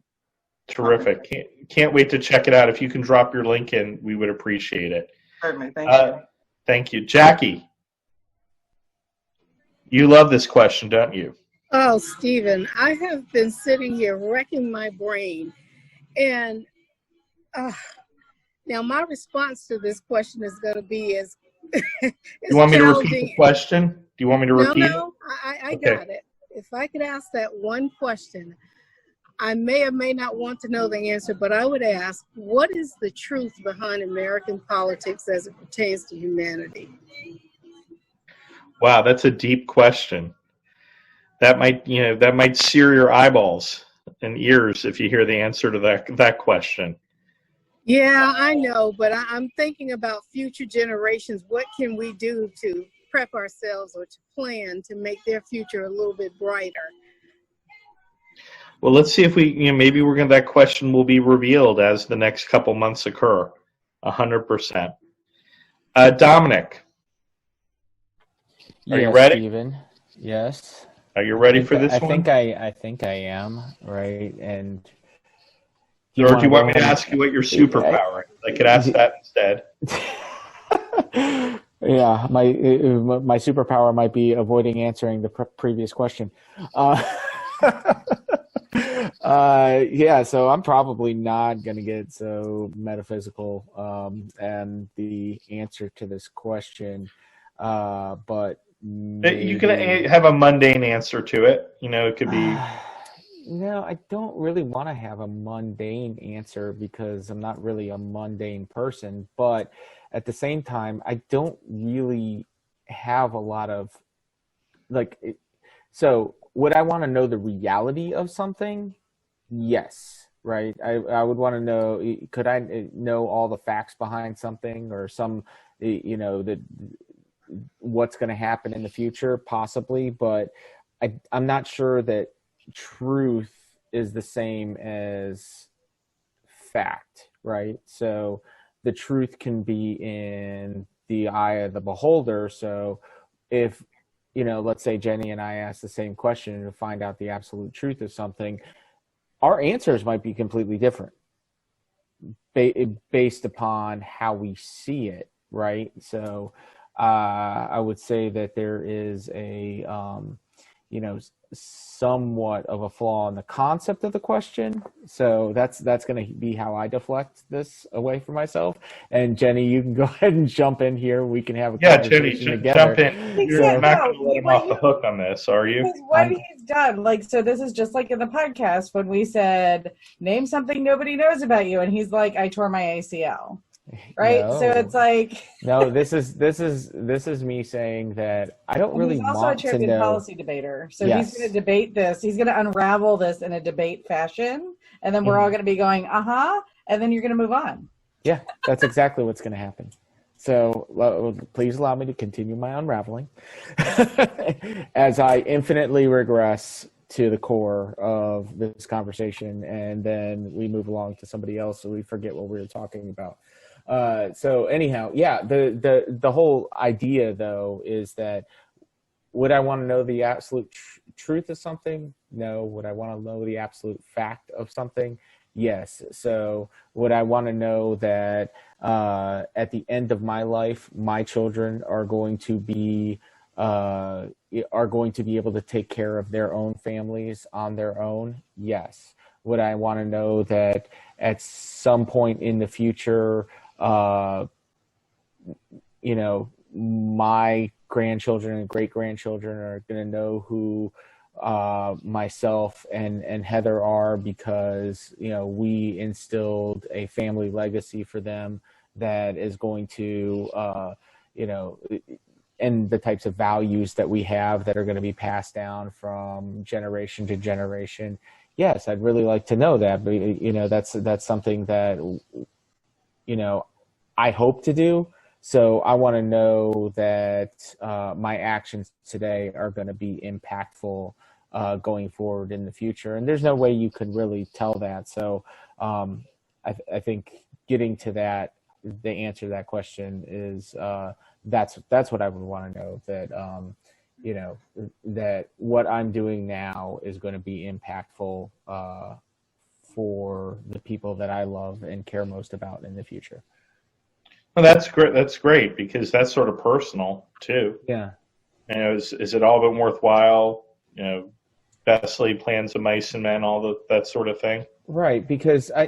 Terrific. Can't wait to check it out. If you can drop your link in, we would appreciate it. Certainly. Thank you. Thank you. Jackie, you love this question, don't you? Oh, Stephen, I have been sitting here wrecking my brain. And now my response to this question is going to be you want me to repeat the question? Do you want me to repeat it? No, I got it. If I could ask that one question, I may or may not want to know the answer, but I would ask, what is the truth behind American politics as it pertains to humanity? Wow, that's a deep question. That might sear your eyeballs and ears if you hear the answer to that question. Yeah, I know, but I'm thinking about future generations. What can we do to prep ourselves or to plan to make their future a little bit brighter? Well, let's see if maybe that question will be revealed as the next couple months occur. 100%. Domenic, are you ready? Steven. Yes. Are you ready for this one? I think I am, right? And or do you want me to ask you what your superpower is? I could ask that instead. Yeah, my superpower might be avoiding answering the previous question. Yeah, so I'm probably not going to get so metaphysical and the answer to this question, but maybe... You can have a mundane answer to it. It could be... No, I don't really want to have a mundane answer because I'm not really a mundane person, but at the same time, I don't really have a lot of, so would I want to know the reality of something? Yes, right? I would want to know, could I know all the facts behind something or some, what's going to happen in the future? Possibly, but I'm not sure that truth is the same as fact, right? So the truth can be in the eye of the beholder. So if, let's say Jenny and I ask the same question to find out the absolute truth of something, our answers might be completely different based upon how we see it, right? So I would say that there is a, somewhat of a flaw in the concept of the question. So that's going to be how I deflect this away from myself. And Jenny, you can go ahead and jump in here. We can have a conversation together. Jump in. You're not going to let him off the hook on this, are you? Because what he's done, so this is just like in the podcast when we said, name something nobody knows about you. And he's like, I tore my ACL. Right. No. So it's like no, this is me saying that I don't really want to know. He's also a champion policy debater. So yes. He's going to debate this. He's going to unravel this in a debate fashion. And then we're all going to be going, and then you're going to move on. Yeah, that's exactly what's going to happen. So please allow me to continue my unraveling as I infinitely regress to the core of this conversation. And then we move along to somebody else. So we forget what we were talking about. So anyhow, yeah, the whole idea though is that would I want to know the absolute truth of something? No. Would I want to know the absolute fact of something? Yes. So would I want to know that at the end of my life, my children are going to be able to take care of their own families on their own? Yes. Would I want to know that at some point in the future, my grandchildren and great-grandchildren are going to know who myself and Heather are because, we instilled a family legacy for them that is going to, and the types of values that we have that are going to be passed down from generation to generation. Yes, I'd really like to know that, but, that's something that, I hope to do. So I want to know that my actions today are going to be impactful going forward in the future. And there's no way you could really tell that. So I think getting to that, the answer to that question is that's what I would want to know. That you know, that what I'm doing now is going to be impactful for the people that I love and care most about in the future. Well, that's great. That's great because that's sort of personal too. Yeah. You know, is it all been worthwhile? You know, best laid plans of mice and men, that sort of thing. Right, because I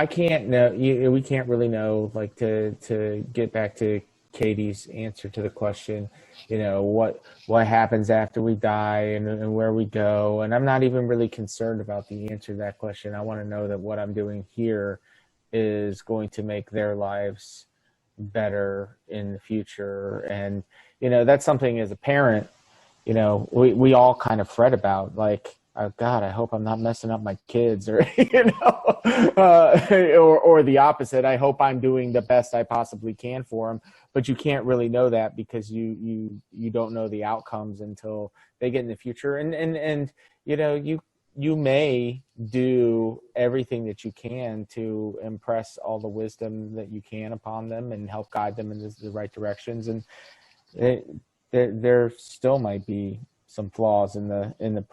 can't know. We can't really know. Like to get back to Katie's answer to the question, you know, what happens after we die and where we go. And I'm not even really concerned about the answer to that question. I want to know that what I'm doing here is going to make their lives better in the future. And, you know, that's something as a parent, you know, we all kind of fret about, like, oh God, I hope I'm not messing up my kids, or you know, or the opposite. I hope I'm doing the best I possibly can for them. But you can't really know that because you don't know the outcomes until they get in the future. And you know, you may do everything that you can to impress all the wisdom that you can upon them and help guide them in the right directions. And there still might be some flaws in the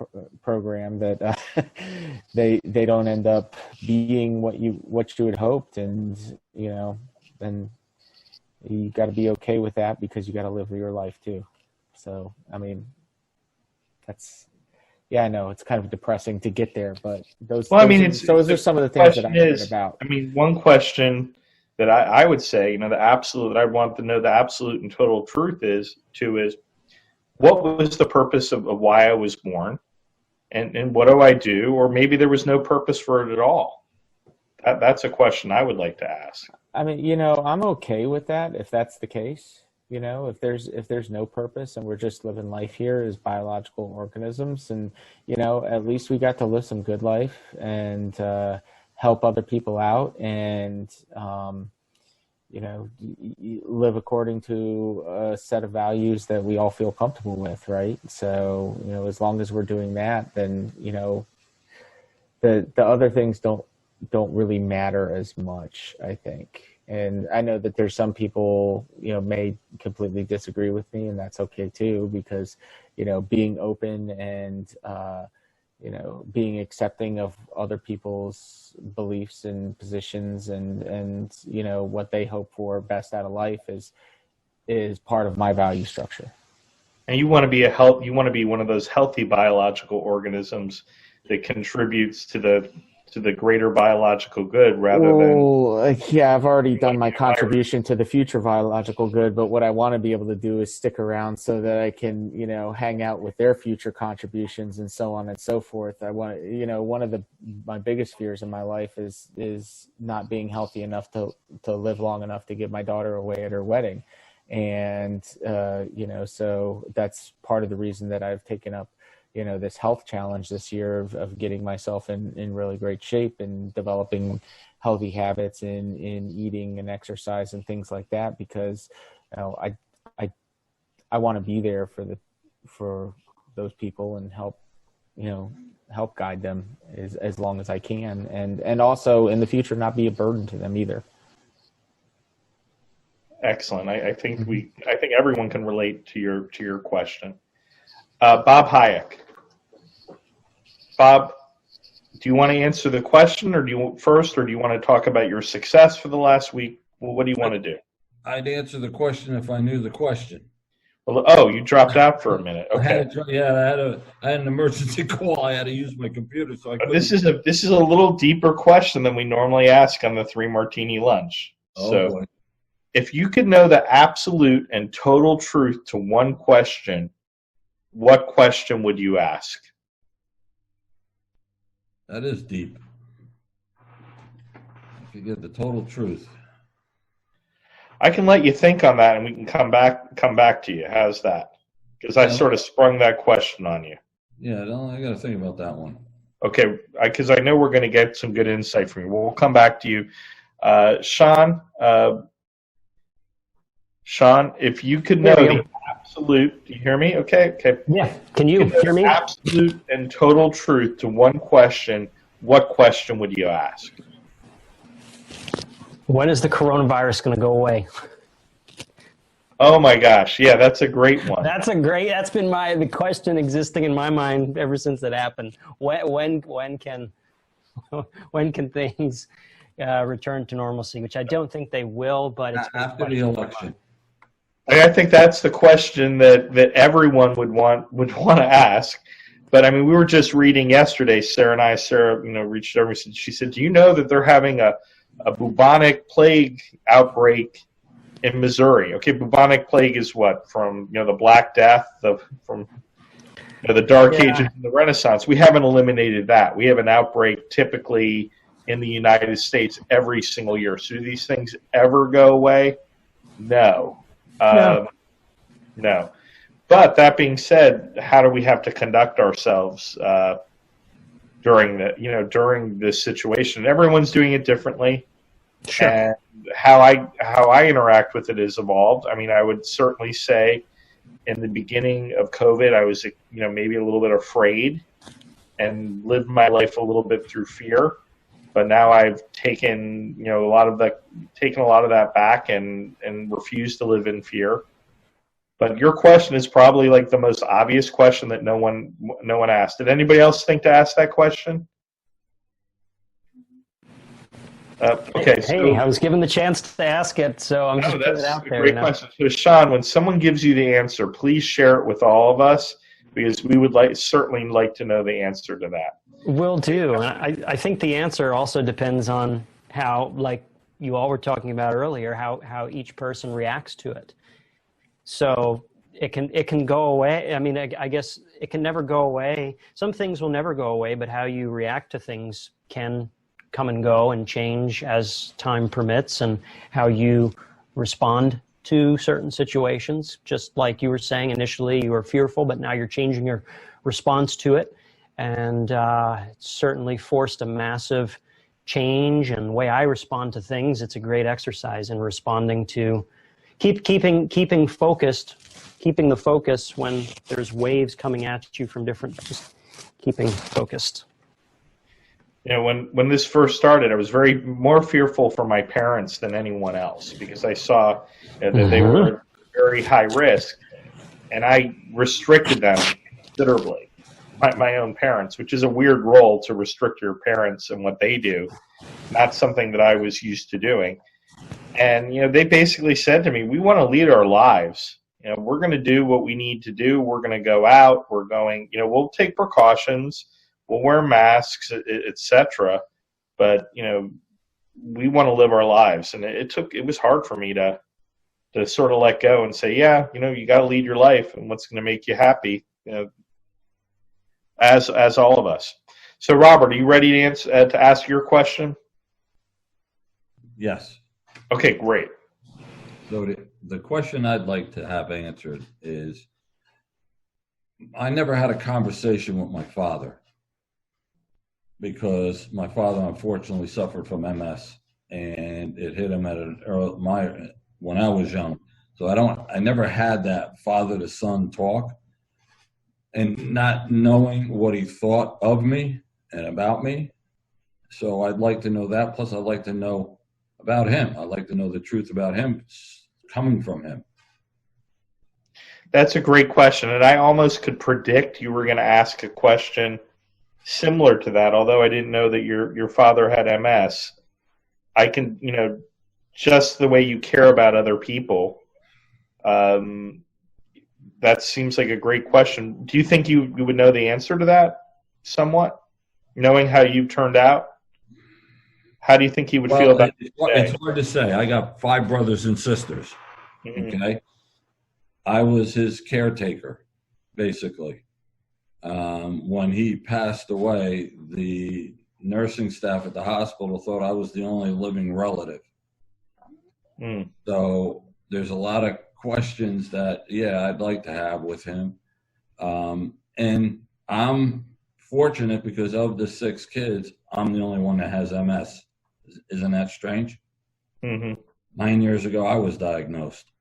program that they don't end up being what you had hoped, and you know, then you got to be okay with that because you got to live your life too. So I mean, I know it's kind of depressing to get there, but those are some of the things that I'm thinking about. I mean, one question that I would say, you know, that I want to know the absolute and total truth is what was the purpose of why I was born, and what do I do? Or maybe there was no purpose for it at all. That's a question I would like to ask. I mean, you know, I'm okay with that if that's the case. You know, if there's no purpose and we're just living life here as biological organisms, and you know, at least we got to live some good life and help other people out, and you know, live according to a set of values that we all feel comfortable with, right? So, you know, as long as we're doing that, then, you know, the other things don't really matter as much, I think. And I know that there's some people, you know, may completely disagree with me, and that's okay too, because, you know, being open and, you know, being accepting of other people's beliefs and positions and you know, what they hope for best out of life is part of my value structure. And you want to be one of those healthy biological organisms that contributes to the greater biological good rather than... Yeah, I've already done my contribution to the future biological good, but what I want to be able to do is stick around so that I can, you know, hang out with their future contributions and so on and so forth. I want, you know, one of my biggest fears in my life is not being healthy enough to live long enough to give my daughter away at her wedding. And, you know, so that's part of the reason that I've taken up, you know, this health challenge this year of getting myself in really great shape and developing healthy habits in eating and exercise and things like that, because, you know, I want to be there for those people and help guide them as long as I can, and also in the future not be a burden to them either. Excellent. I think everyone can relate to your question. Bob Hayek. Bob, do you want to answer the question, or do you want to talk about your success for the last week? Well, what do you want to do? I'd answer the question if I knew the question. Well, you dropped out for a minute. Okay. I had an emergency call. I had to use my computer, so I couldn't. This is a little deeper question than we normally ask on the 3 Martini lunch. Boy. If you could know the absolute and total truth to one question, what question would you ask? That is deep. If you get the total truth. I can let you think on that, and we can come back to you. How's that? Because I sort of sprung that question on you. Yeah, I got to think about that one. Okay, because I know we're going to get some good insight from you. We'll come back to you. Shaun, if you could know the absolute, do you hear me? Okay. Yeah, can you hear me? Absolute and total truth to one question, what question would you ask? When is the coronavirus going to go away? Oh my gosh, yeah, that's a great one. That's been the question existing in my mind ever since it happened. When can things return to normalcy? Which I don't think they will, but it's after the election. I think that's the question that everyone would want to ask. But I mean, we were just reading yesterday. Sarah, reached over. She said, "Do you know that they're having a bubonic plague outbreak in Missouri?" Okay, bubonic plague is what, from the Black Death, from the Dark Ages and the Renaissance. We haven't eliminated that. We have an outbreak typically in the United States every single year. So do these things ever go away? No. No. But that being said, how do we have to conduct ourselves during this situation? Everyone's doing it differently. Sure. And how I interact with it has evolved. I mean, I would certainly say in the beginning of COVID, I was maybe a little bit afraid and lived my life a little bit through fear. But now I've taken a lot of that back and refused to live in fear. But your question is probably like the most obvious question that no one asked. Did anybody else think to ask that question? Okay. Hey, I was given the chance to ask it, so I'm just putting it out there. Great question. So, Shaun, when someone gives you the answer, please share it with all of us, because we would certainly like to know the answer to that. Will do. And I think the answer also depends on how, like you all were talking about earlier, how each person reacts to it. So it can go away. I mean, I guess it can never go away. Some things will never go away, but how you react to things can come and go and change as time permits, and how you respond to certain situations. Just like you were saying, initially you were fearful, but now you're changing your response to it. And it's certainly forced a massive change in the way I respond to things. It's a great exercise in responding to keeping the focus when there's waves coming at you from different, just keeping focused. When this first started, I was more fearful for my parents than anyone else, because I saw that they were very high risk, and I restricted them considerably. My own parents, which is a weird role to restrict your parents and what they do, not something that I was used to doing. And they basically said to me, "We want to lead our lives. We're going to do what we need to do. We're going to go out. We're going. We'll take precautions. We'll wear masks, etc. But we want to live our lives." And it was hard for me to sort of let go and say, "Yeah, you got to lead your life and what's going to make you happy." As all of us. So, Robert, are you ready to ask your question? Yes. Okay, great. So the question I'd like to have answered is, I never had a conversation with my father, because my father unfortunately suffered from MS, and it hit him when I was young. So I never had that father to son talk. And not knowing what he thought of me and about me. So I'd like to know that. Plus, I'd like to know about him. I'd like to know the truth about him coming from him. That's a great question. And I almost could predict you were going to ask a question similar to that, although I didn't know that your father had MS. I can, just the way you care about other people, that seems like a great question. Do you think you would know the answer to that somewhat, knowing how you turned out? How do you think he would feel about it today? It's hard to say. I got 5 brothers and sisters, okay? I was his caretaker, basically. When he passed away, the nursing staff at the hospital thought I was the only living relative. So there's a lot of questions that, I'd like to have with him. And I'm fortunate, because of the 6 kids, I'm the only one that has MS. Isn't that strange? 9 years ago, I was diagnosed.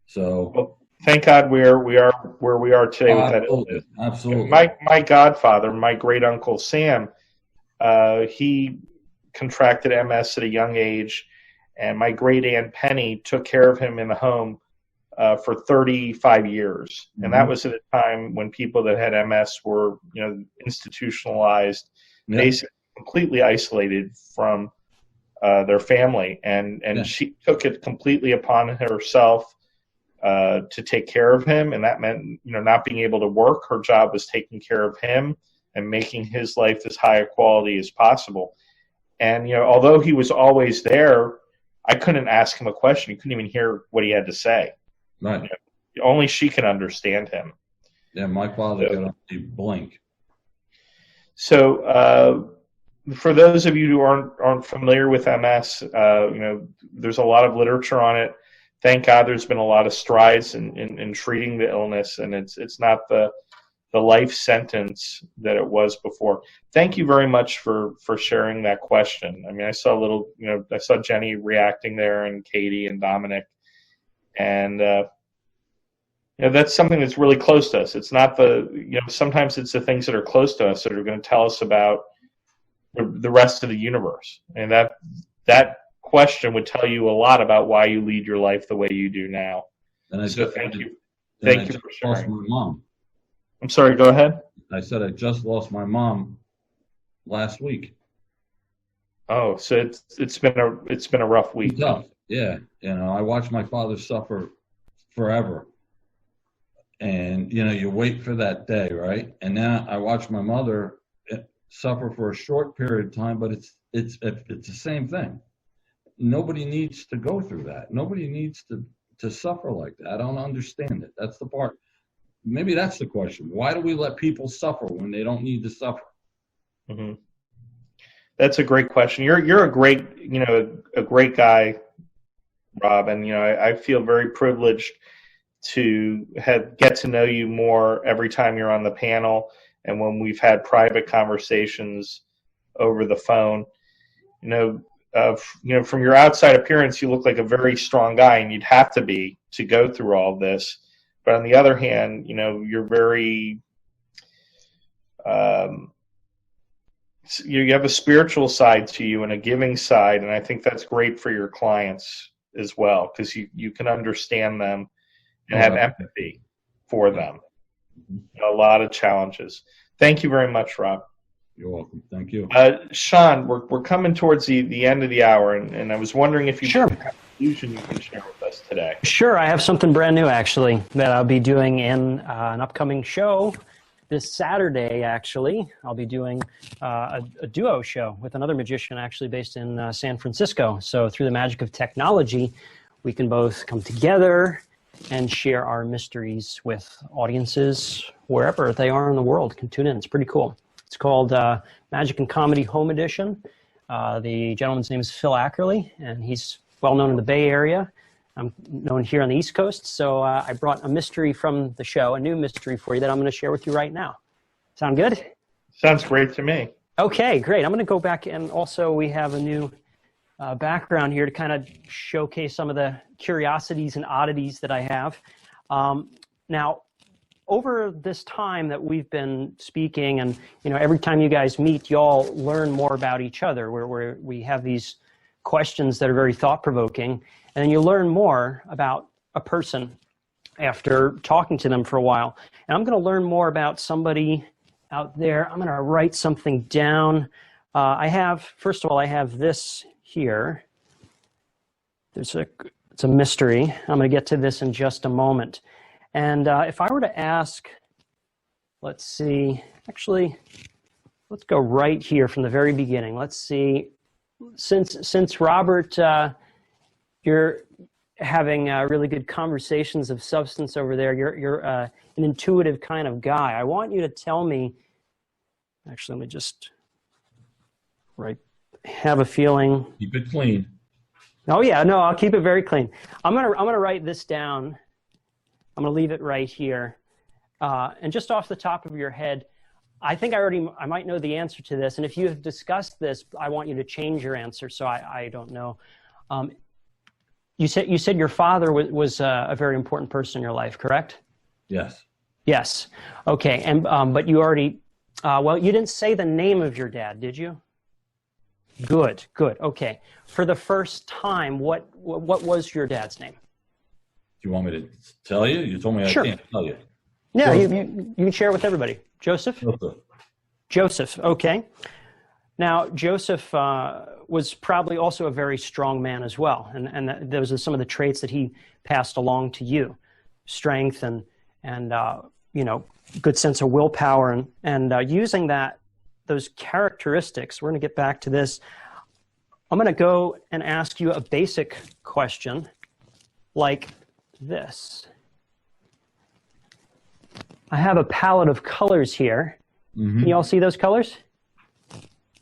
So, well, thank God we are where we are today with that illness. Absolutely. My godfather, my great uncle Sam, he contracted MS at a young age, and my great aunt Penny took care of him in the home for 35 years. And that was at a time when people that had MS were, institutionalized, basically completely isolated from their family. And she took it completely upon herself to take care of him. And that meant, not being able to work. Her job was taking care of him and making his life as high a quality as possible. And, although he was always there, I couldn't ask him a question. You couldn't even hear what he had to say. Right. Only she can understand him. Yeah, my father could only blink. So, for those of you who aren't familiar with MS, there's a lot of literature on it. Thank God there's been a lot of strides in treating the illness, and it's not the life sentence that it was before. Thank you very much for sharing that question. I mean, I saw Jenny reacting there, and Katie and Domenic, and that's something that's really close to us. It's not sometimes it's the things that are close to us that are going to tell us about the rest of the universe, and that question would tell you a lot about why you lead your life the way you do now. And thank you for sharing. Lost my mom. I'm sorry, go ahead. I said I just lost my mom last week. Oh, so it's been a rough week. Tough. Yeah, I watched my father suffer forever, and you wait for that day, right? And now I watch my mother suffer for a short period of time, but it's the same thing. Nobody needs to go through that. Nobody needs to suffer like that. I don't understand it. That's the part. Maybe that's the question. Why do we let people suffer when they don't need to suffer? Mm-hmm. That's a great question. You're a great a great guy, Rob, and I feel very privileged to get to know you more every time you're on the panel, and when we've had private conversations over the phone. From your outside appearance, you look like a very strong guy, and you'd have to be to go through all this. But on the other hand, you're very, you have a spiritual side to you and a giving side, and I think that's great for your clients as well, because you can understand them and have empathy for them. A lot of challenges. Thank you very much, Rob. You're welcome. Thank you. Shaun, we're coming towards the end of the hour, and I was wondering if you have a conclusion you can share with us today. Sure, I have something brand new, actually, that I'll be doing in an upcoming show this Saturday, actually. I'll be doing a duo show with another magician, actually based in San Francisco. So through the magic of technology, we can both come together and share our mysteries with audiences wherever they are in the world. Can tune in. It's pretty cool. It's called Magic and Comedy Home Edition. The gentleman's name is Phil Ackerley, and he's well known in the Bay Area. I'm known here on the East Coast, so I brought a mystery from the show, a new mystery for you that I'm going to share with you right now. Sound good? Sounds great to me. Okay, great. I'm going to go back, and also we have a new background here to kind of showcase some of the curiosities and oddities that I have. Now, over this time that we've been speaking, and every time you guys meet, y'all learn more about each other, where we have these questions that are very thought-provoking, and then you learn more about a person after talking to them for a while. And I'm going to learn more about somebody out there. I'm going to write something down. First of all, I have this here. It's a mystery. I'm going to get to this in just a moment. And if I were to ask, let's see, actually, let's go right here from the very beginning. Let's see, since Robert, you're having really good conversations of substance over there, you're an intuitive kind of guy. I want you to tell me, actually, let me just have a feeling. Keep it clean. Oh yeah, no, I'll keep it very clean. I'm gonna write this down. I'm going to leave it right here. And just off the top of your head, I think I might know the answer to this. And if you have discussed this, I want you to change your answer. So I don't know. You said your father was a very important person in your life, correct? Yes. Yes. Okay. And but you already, you didn't say the name of your dad, did you? Good. Okay. For the first time, what was your dad's name? you want me to tell you? You told me Sure. I can't tell you. No, So- you can share with everybody. Joseph? Joseph, okay. Now, Joseph was probably also a very strong man as well, and those are some of the traits that he passed along to you: strength and good sense of willpower, and using those characteristics. We're going to get back to this. I'm going to go and ask you a basic question like this. I have a palette of colors here. Mm-hmm. Can you all see those colors?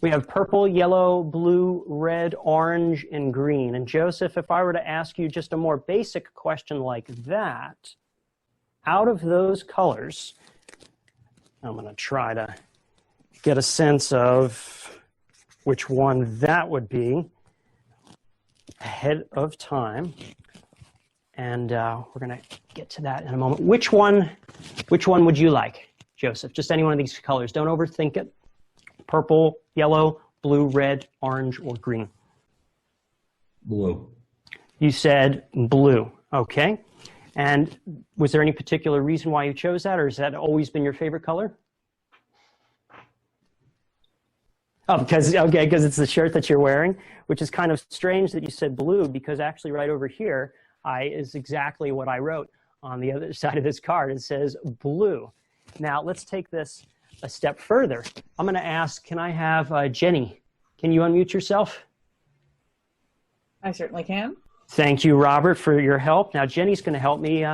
We have purple, yellow, blue, red, orange, and green. And Joseph, if I were to ask you just a more basic question like that, out of those colors, I'm going to try to get a sense of which one that would be ahead of time. And we're going to get to that in a moment. Which one would you like, Joseph? Just any one of these colors. Don't overthink it. Purple, yellow, blue, red, orange, or green? Blue. You said blue. Okay. And was there any particular reason why you chose that, or has that always been your favorite color? Oh, because it's the shirt that you're wearing, which is kind of strange that you said blue, because actually right over here is exactly what I wrote on the other side of this card. It says blue. Now let's take this a step further. I'm going to ask, can I have Jenny? Can you unmute yourself? I certainly can. Thank you, Robert, for your help. Now Jenny's going to help me.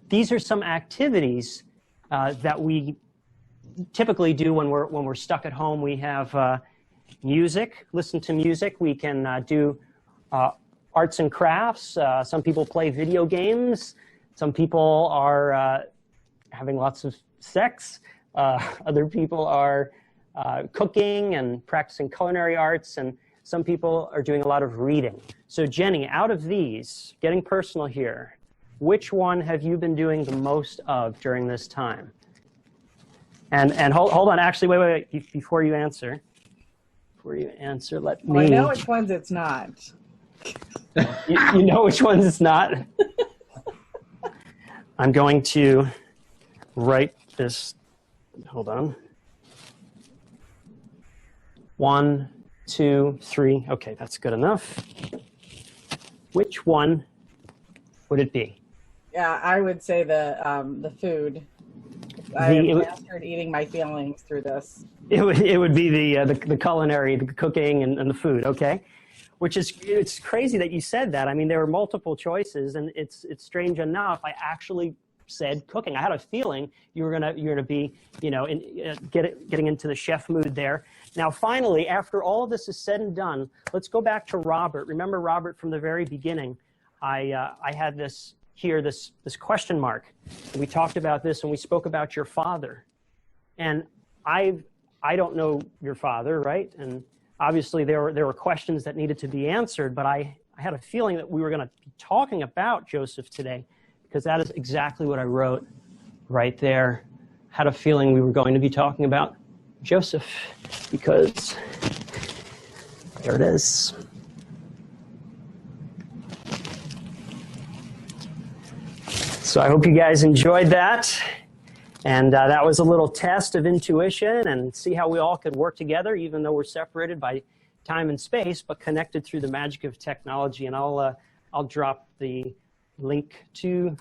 These are some activities that we typically do when we're stuck at home. We have music, listen to music. We can do arts and crafts. Some people play video games. Some people are having lots of sex. Other people are cooking and practicing culinary arts, and some people are doing a lot of reading. So Jenny, out of these, getting personal here, which one have you been doing the most of during this time? And hold on, actually, wait, before you answer, let me... Well, I know which ones it's not. You know which ones it's not? I'm going to write this, hold on. 1, 2, 3, okay, that's good enough. Which one would it be? Yeah, I would say the food. I have mastered eating my feelings through this. It would be the culinary, the cooking, and the food. Okay, it's crazy that you said that. I mean, there were multiple choices, and it's strange enough. I actually said cooking. I had a feeling you were gonna be getting into the chef mood there. Now, finally, after all of this is said and done, let's go back to Robert. Remember Robert from the very beginning? I had this question mark. We talked about this and we spoke about your father. And I don't know your father, right? And obviously there were questions that needed to be answered, but I had a feeling that we were going to be talking about Joseph today, because that is exactly what I wrote right there. Had a feeling we were going to be talking about Joseph, because there it is. So I hope you guys enjoyed that. And that was a little test of intuition and see how we all could work together, even though we're separated by time and space, but connected through the magic of technology. And I'll drop the link to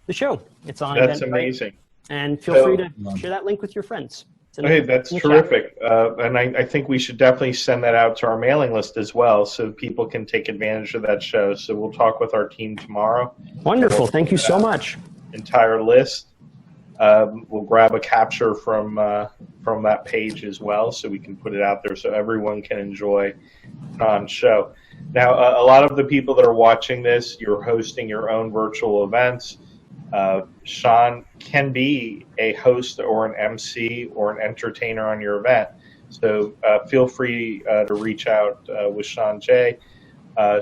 the show. It's on. That's Eventbrite. amazing. And feel free to share that link with your friends. Okay, that's terrific. And I think we should definitely send that out to our mailing list as well, so people can take advantage of that show. So we'll talk with our team tomorrow. Wonderful. Thank you so much. Entire list. We'll grab a capture from that page as well, so we can put it out there so everyone can enjoy Shaun's show. Now, a lot of the people that are watching this, you're hosting your own virtual events. Shaun can be a host or an MC or an entertainer on your event. So feel free to reach out with Shaun J.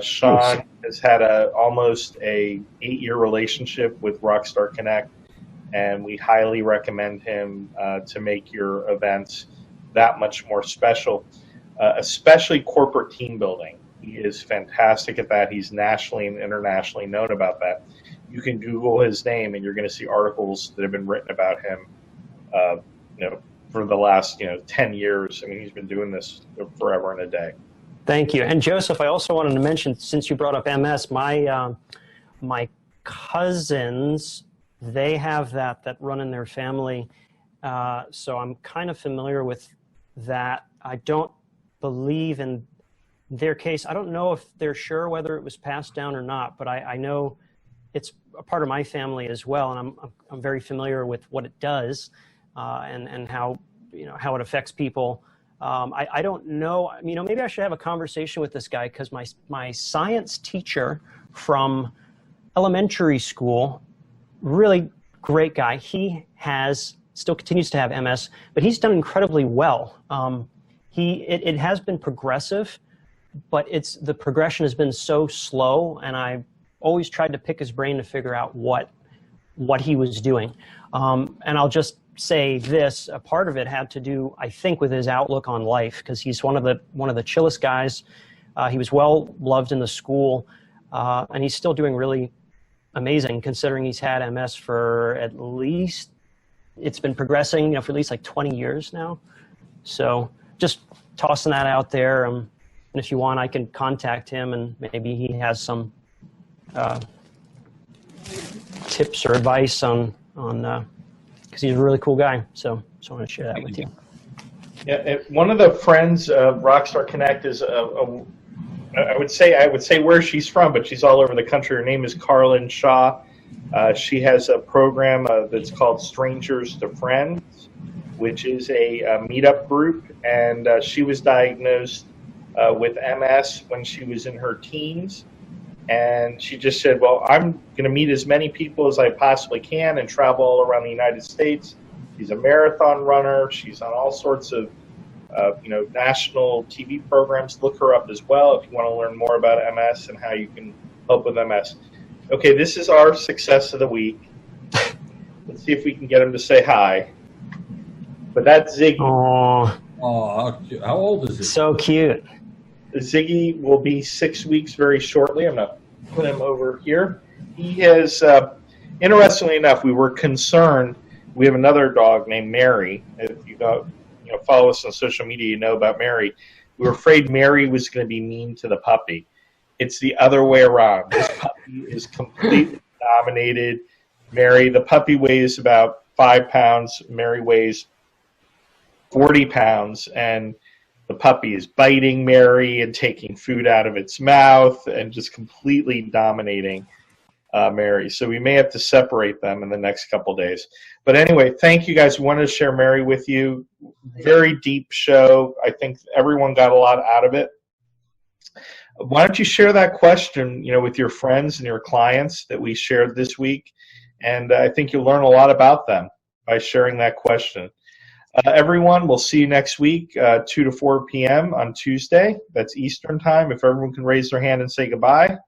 Shaun has had almost a 8-year relationship with Rockstar Connect, and we highly recommend him to make your events that much more special, especially corporate team building. He is fantastic at that. He's nationally and internationally known about that. you can Google his name and you're going to see articles that have been written about him, for the last 10 years. I mean, he's been doing this forever and a day. Thank you. And Joseph, I also wanted to mention, since you brought up MS, my cousins, they have that run in their family. So I'm kind of familiar with that. I don't believe in their case. I don't know if they're sure whether it was passed down or not, but I know it's a part of my family as well, and I'm very familiar with what it does, and how how it affects people. I don't know. Maybe I should have a conversation with this guy, because my science teacher from elementary school, really great guy. He still continues to have MS, but he's done incredibly well. It has been progressive, but the progression has been so slow, and I always tried to pick his brain to figure out what he was doing. And I'll just say this: a part of it had to do, I think, with his outlook on life, because he's one of the chillest guys. He was well loved in the school, and he's still doing really amazing, considering he's had MS for at least, it's been progressing, for at least like 20 years now. So just tossing that out there. And if you want, I can contact him, and maybe he has some tips or advice on because he's a really cool guy. So I want to share that with you. Yeah, one of the friends of Rockstar Connect is I would say where she's from, but she's all over the country. Her name is Carlin Shaw. She has a program that's called Strangers to Friends, which is a meetup group, and she was diagnosed with MS when she was in her teens. And she just said, well, I'm going to meet as many people as I possibly can and travel all around the United States. She's a marathon runner. She's on all sorts of national TV programs. Look her up as well if you want to learn more about MS and how you can help with MS. Okay, this is our success of the week. Let's see if we can get him to say hi. But that's Ziggy. Oh, how old is he? So cute. Ziggy will be 6 weeks very shortly. I'm going to put him over here. He has, interestingly enough, we were concerned. We have another dog named Mary. If you follow us on social media, you know about Mary. We were afraid Mary was going to be mean to the puppy. It's the other way around. This puppy is completely dominated Mary. The puppy weighs about 5 pounds. Mary weighs 40 pounds, and the puppy is biting Mary and taking food out of its mouth and just completely dominating Mary. So we may have to separate them in the next couple days. But anyway, thank you guys. We wanted to share Mary with you. Very deep show. I think everyone got a lot out of it. Why don't you share that question, with your friends and your clients that we shared this week? And I think you'll learn a lot about them by sharing that question. Everyone, we'll see you next week, 2 to 4 p.m. on Tuesday. That's Eastern time. If everyone can raise their hand and say goodbye.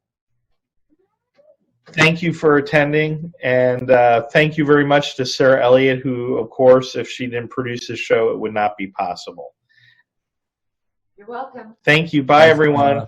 Thank you for attending, and thank you very much to Sarah Elliott, who, of course, if she didn't produce this show, it would not be possible. You're welcome. Thank you. Bye, everyone.